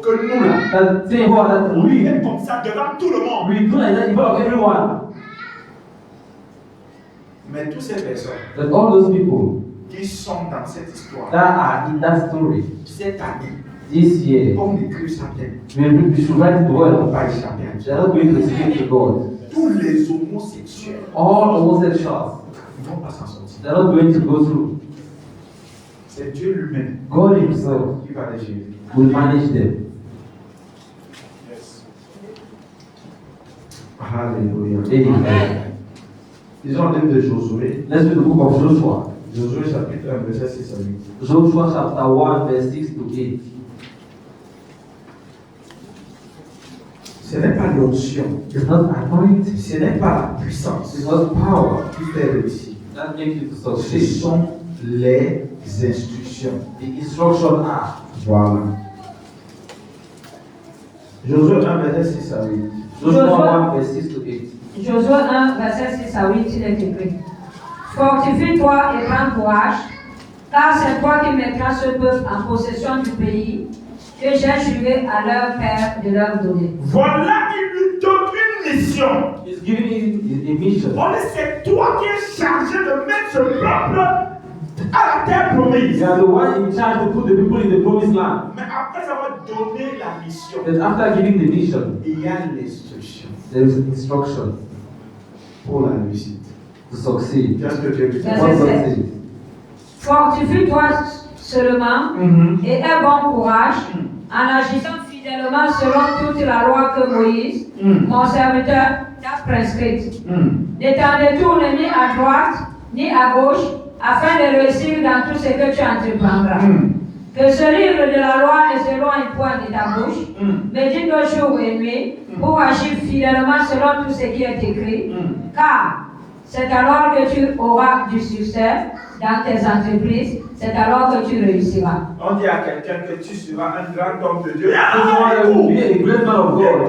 que nous là, That thing what that on we est comme ça devant tout le monde. we do like that in front of everyone. Mais toutes ces personnes That all those people qui sont dans cette histoire, that are in that story cette année, this year, on écrit ça bien, we should write it on ne well. va pas échapper à Dieu. They are not going to speak to God. Tous les homosexuels All homosexuals, ne vont pas s'en sortir. they are not going to go through. C'est Dieu lui-même God Himself qui va les gérer. will manage them. Alléluia. Amen. Disons le livre de Josué. Let's read the book of Joshua. Josué chapitre 1, verset 6 à 8. Joshua chapter 1, verse 6 to 8. Ce n'est pas l'onction, It's not anointing, ce n'est pas la puissance it's not power qui fait réussir. that makes you to Ce succeed. sont les instructions. The instruction are Voilà. Josué 1, verset 6 à 8. Joshua 1, verse 6 to 8. Josué 1, verset 6 à 8, il est écrit. Fortifie-toi et prends courage, car c'est toi qui mettras ce peuple en possession du pays que j'ai juré à leur père de leur donner. Voilà, il lui donne une mission. He's giving you a mission. On dit, c'est toi qui es chargé de mettre ce peuple à la terre promise. You are the one in charge to put the people in the promised land. Mais après avoir donné la mission, But after giving the mission, il y a l'instruction there is instruction pour la réussite. to succeed. Qu'est-ce que Dieu dit? Verset What 7. succeed? Fortifie-toi seulement et aie bon courage en agissant fidèlement selon toute la loi que Moïse, mon serviteur, t'a prescrite. Ne t'en détourne ni à droite ni à gauche afin de réussir dans tout ce que tu entreprendras. Que ce livre de la loi ne s'éloigne point de ta bouche, médite jour et nuit pour agir fidèlement selon tout ce qui est écrit, car c'est alors que tu auras du succès dans tes entreprises, c'est alors que tu réussiras. On dit à quelqu'un que tu seras un grand homme de Dieu. I will be a great man of God.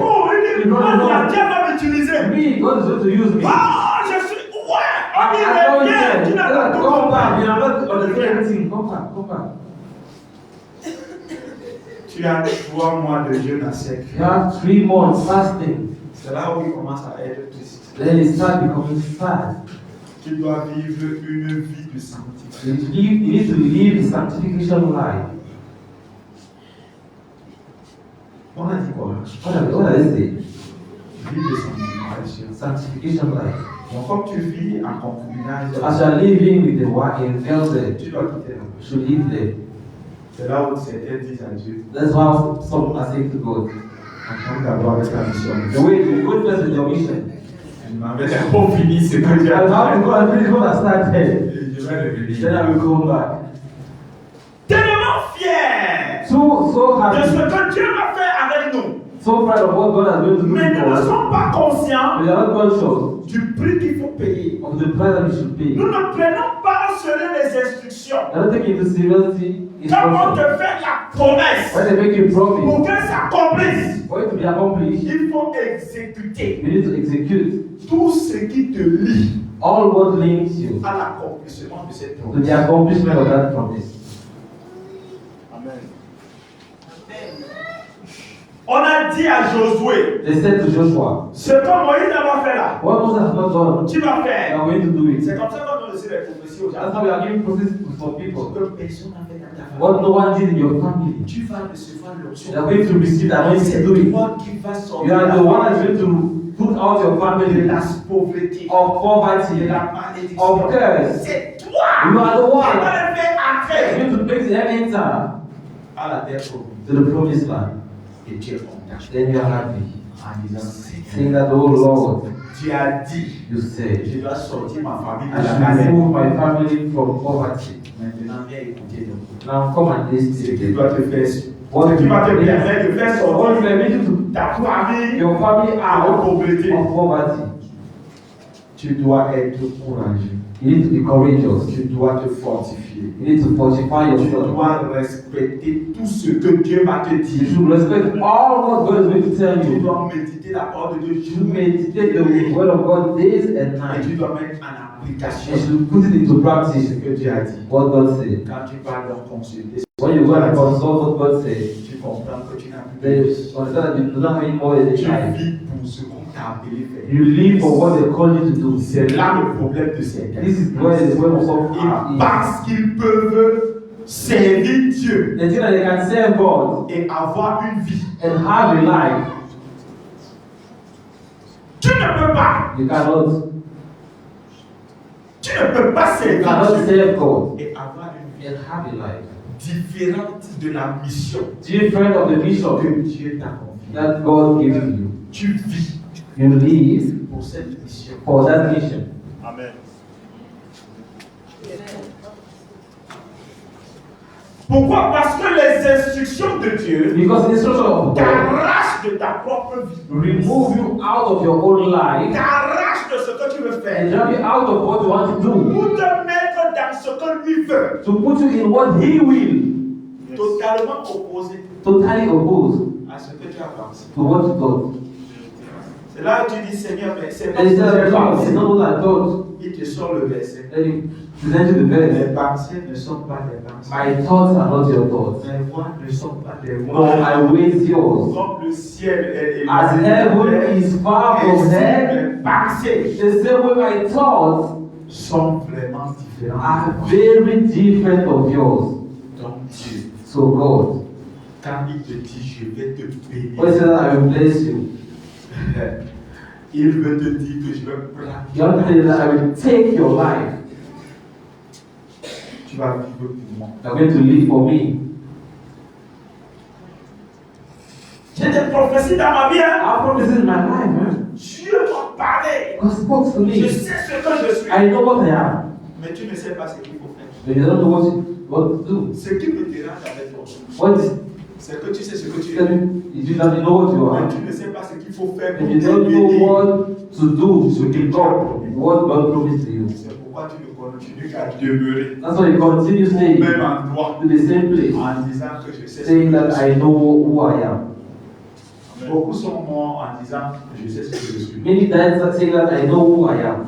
Il dit, Dieu va m'utiliser. Me, God is going to use me. Ah, je suis. Ouais, on dit, I know viens, tu it. n'as pas tout Come back. compris. You are not understanding everything. Come back. Come back. Tu as 3 mois de jeûne à sec. You have 3 months fasting. C'est là où il commence à être triste. Then it starts becoming sad. Tu dois vivre une vie de sanctification. You need to live a sanctification life. On a dit quoi? What does it say? Vie de sanctification. Sanctification life. Donc, comme tu vis en concubinage, As you are living with the wife and girls there, tu dois quitter la you should live there. C'est là où certains disent à Dieu, That's how some are saying to God. attends d'abord avec la mission. The way to go first with your mission. Il m'avait d'abord fini ce que j'ai I have to go appris. and finish what I started. Et je vais revenir. Then I will come back. Tellement fier So de happy, ce que Dieu va faire avec nous. so proud of what God has going to do Mais nous for ne us. sommes pas conscients We are not conscious du prix qu'il faut payer. of the price that we should pay. Nous ne prenons pas selon les instructions. I don't take into seriously Quand on instruction. te fait la promesse When they make you promise pour qu'elle s'accomplisse, For it to be accomplished, il faut exécuter you need to execute tout ce qui te lie all what links you à l'accomplissement de cette to the promesse. accomplishment of that promise. Amen. On a dit à Josué, They said to Joshua, ce que Moïse va faire là, what Moses has not done, tu vas we faire. are going to do it. C'est comme ça qu'on donne aussi les prophéties aux That's gens. how we are giving process to some Ce people. que personne n'a fait dans ta famille. What no one did in your family. Tu vas recevoir l'option. You are going to receive that anointing C'est to do it. toi qui vas sortir You are the la one that's famille going to put out your de family la pauvreté, of de poverty, la malédiction. of curse. C'est toi You are the qui one vas le faire that's entrer going to make them enter à la terre promise. to the promised land. Et tu es content Then you are happy. en disant Saying Seigneur, that, oh Lord, tu as dit, you said, je dois sortir ma famille de I la should galère. remove my family from poverty. Maintenant, viens écouter donc. Now come and Ce listen. qui doit te faire, What ce qui va te you permettre de faire what sortir will permit you to ta famille your family de out pauvreté. of poverty. Tu dois être courageux. You need to be courageous. Tu dois te fortifier. You need to fortify Tu yourself. dois respecter tout ce que Dieu va te You dire. should respect all what God is going to tell Tu you. dois méditer la parole de Dieu. You should meditate the word of God days and Et nights. tu dois mettre en application You should put it into ce practice. que Dieu a dit. What God said. Quand tu parles d'en consulter, When you go and consult what God said, tu comprends que tu n'as plus then de you understand that you do not need more than a Tu child. vis pour ce qu'on t'a appelé faire. You live for what they call you to do. C'est là le problème de certains. This is where the problem of some Ils pensent qu'ils peuvent servir Dieu They think that they can serve God et avoir une vie. and have a life. Tu ne peux pas. You cannot. Tu ne peux pas You servir cannot Dieu serve God et avoir une vie and have a life. différente de la mission Different of the mission que Dieu t'a confiée. that God gives you. Tu vis You live pour cette mission. for that mission. Amen. Pourquoi? Parce que les instructions de Dieu Because the instruction of God t'arrachent de ta propre vie. remove you out of your own life T'arrachent de ce que tu veux and faire. drag you out of what you want to do Pour te mettre dans ce que lui veut. to put you in what He will. Totalement opposé Totally opposed à ce que tu as pensé. to what you thought. C'est là où tu dis Seigneur, mais c'est pas And ce instead que j'ai of God, it's pensé. not what I thought. Il te sort le verset. Then you present you the verse. Les pensées ne sont pas des pensées. My thoughts are not your thoughts. Mes voix ne sont pas des No, voix. my way is yours. Comme le ciel est As heaven is far from ainsi heaven, mes pensées the same way my thoughts sont vraiment différentes. are very different of yours. Donc Dieu, So God, quand il te dit je vais te when he bénir, says that I will bless you, il veut te dire que je vais you want to placer. say that I will take your life. Tu vas vivre pour moi. You are going to live for me. J'ai des prophéties dans ma vie. Hein? I promise in my life, man. Dieu m'a parlé. God spoke to Je me. sais ce que je suis. I know what I am, Mais tu ne sais pas ce qu'il faut faire. but you don't know what to do. Ce qui me dérange avec toi, What is c'est que tu sais ce que tu es. tell me? You don't know what you Mais are, tu ne sais pas ce qu'il faut faire pour and you don't know t'aider. what to do to become what God promised to you. C'est pourquoi tu ne continues qu'à demeurer That's why you continue au staying même endroit to the same place, en disant que je sais ce saying que that je suis. I know who I am. Beaucoup sont morts en disant je sais ce que je suis. Many times saying that I know who I am.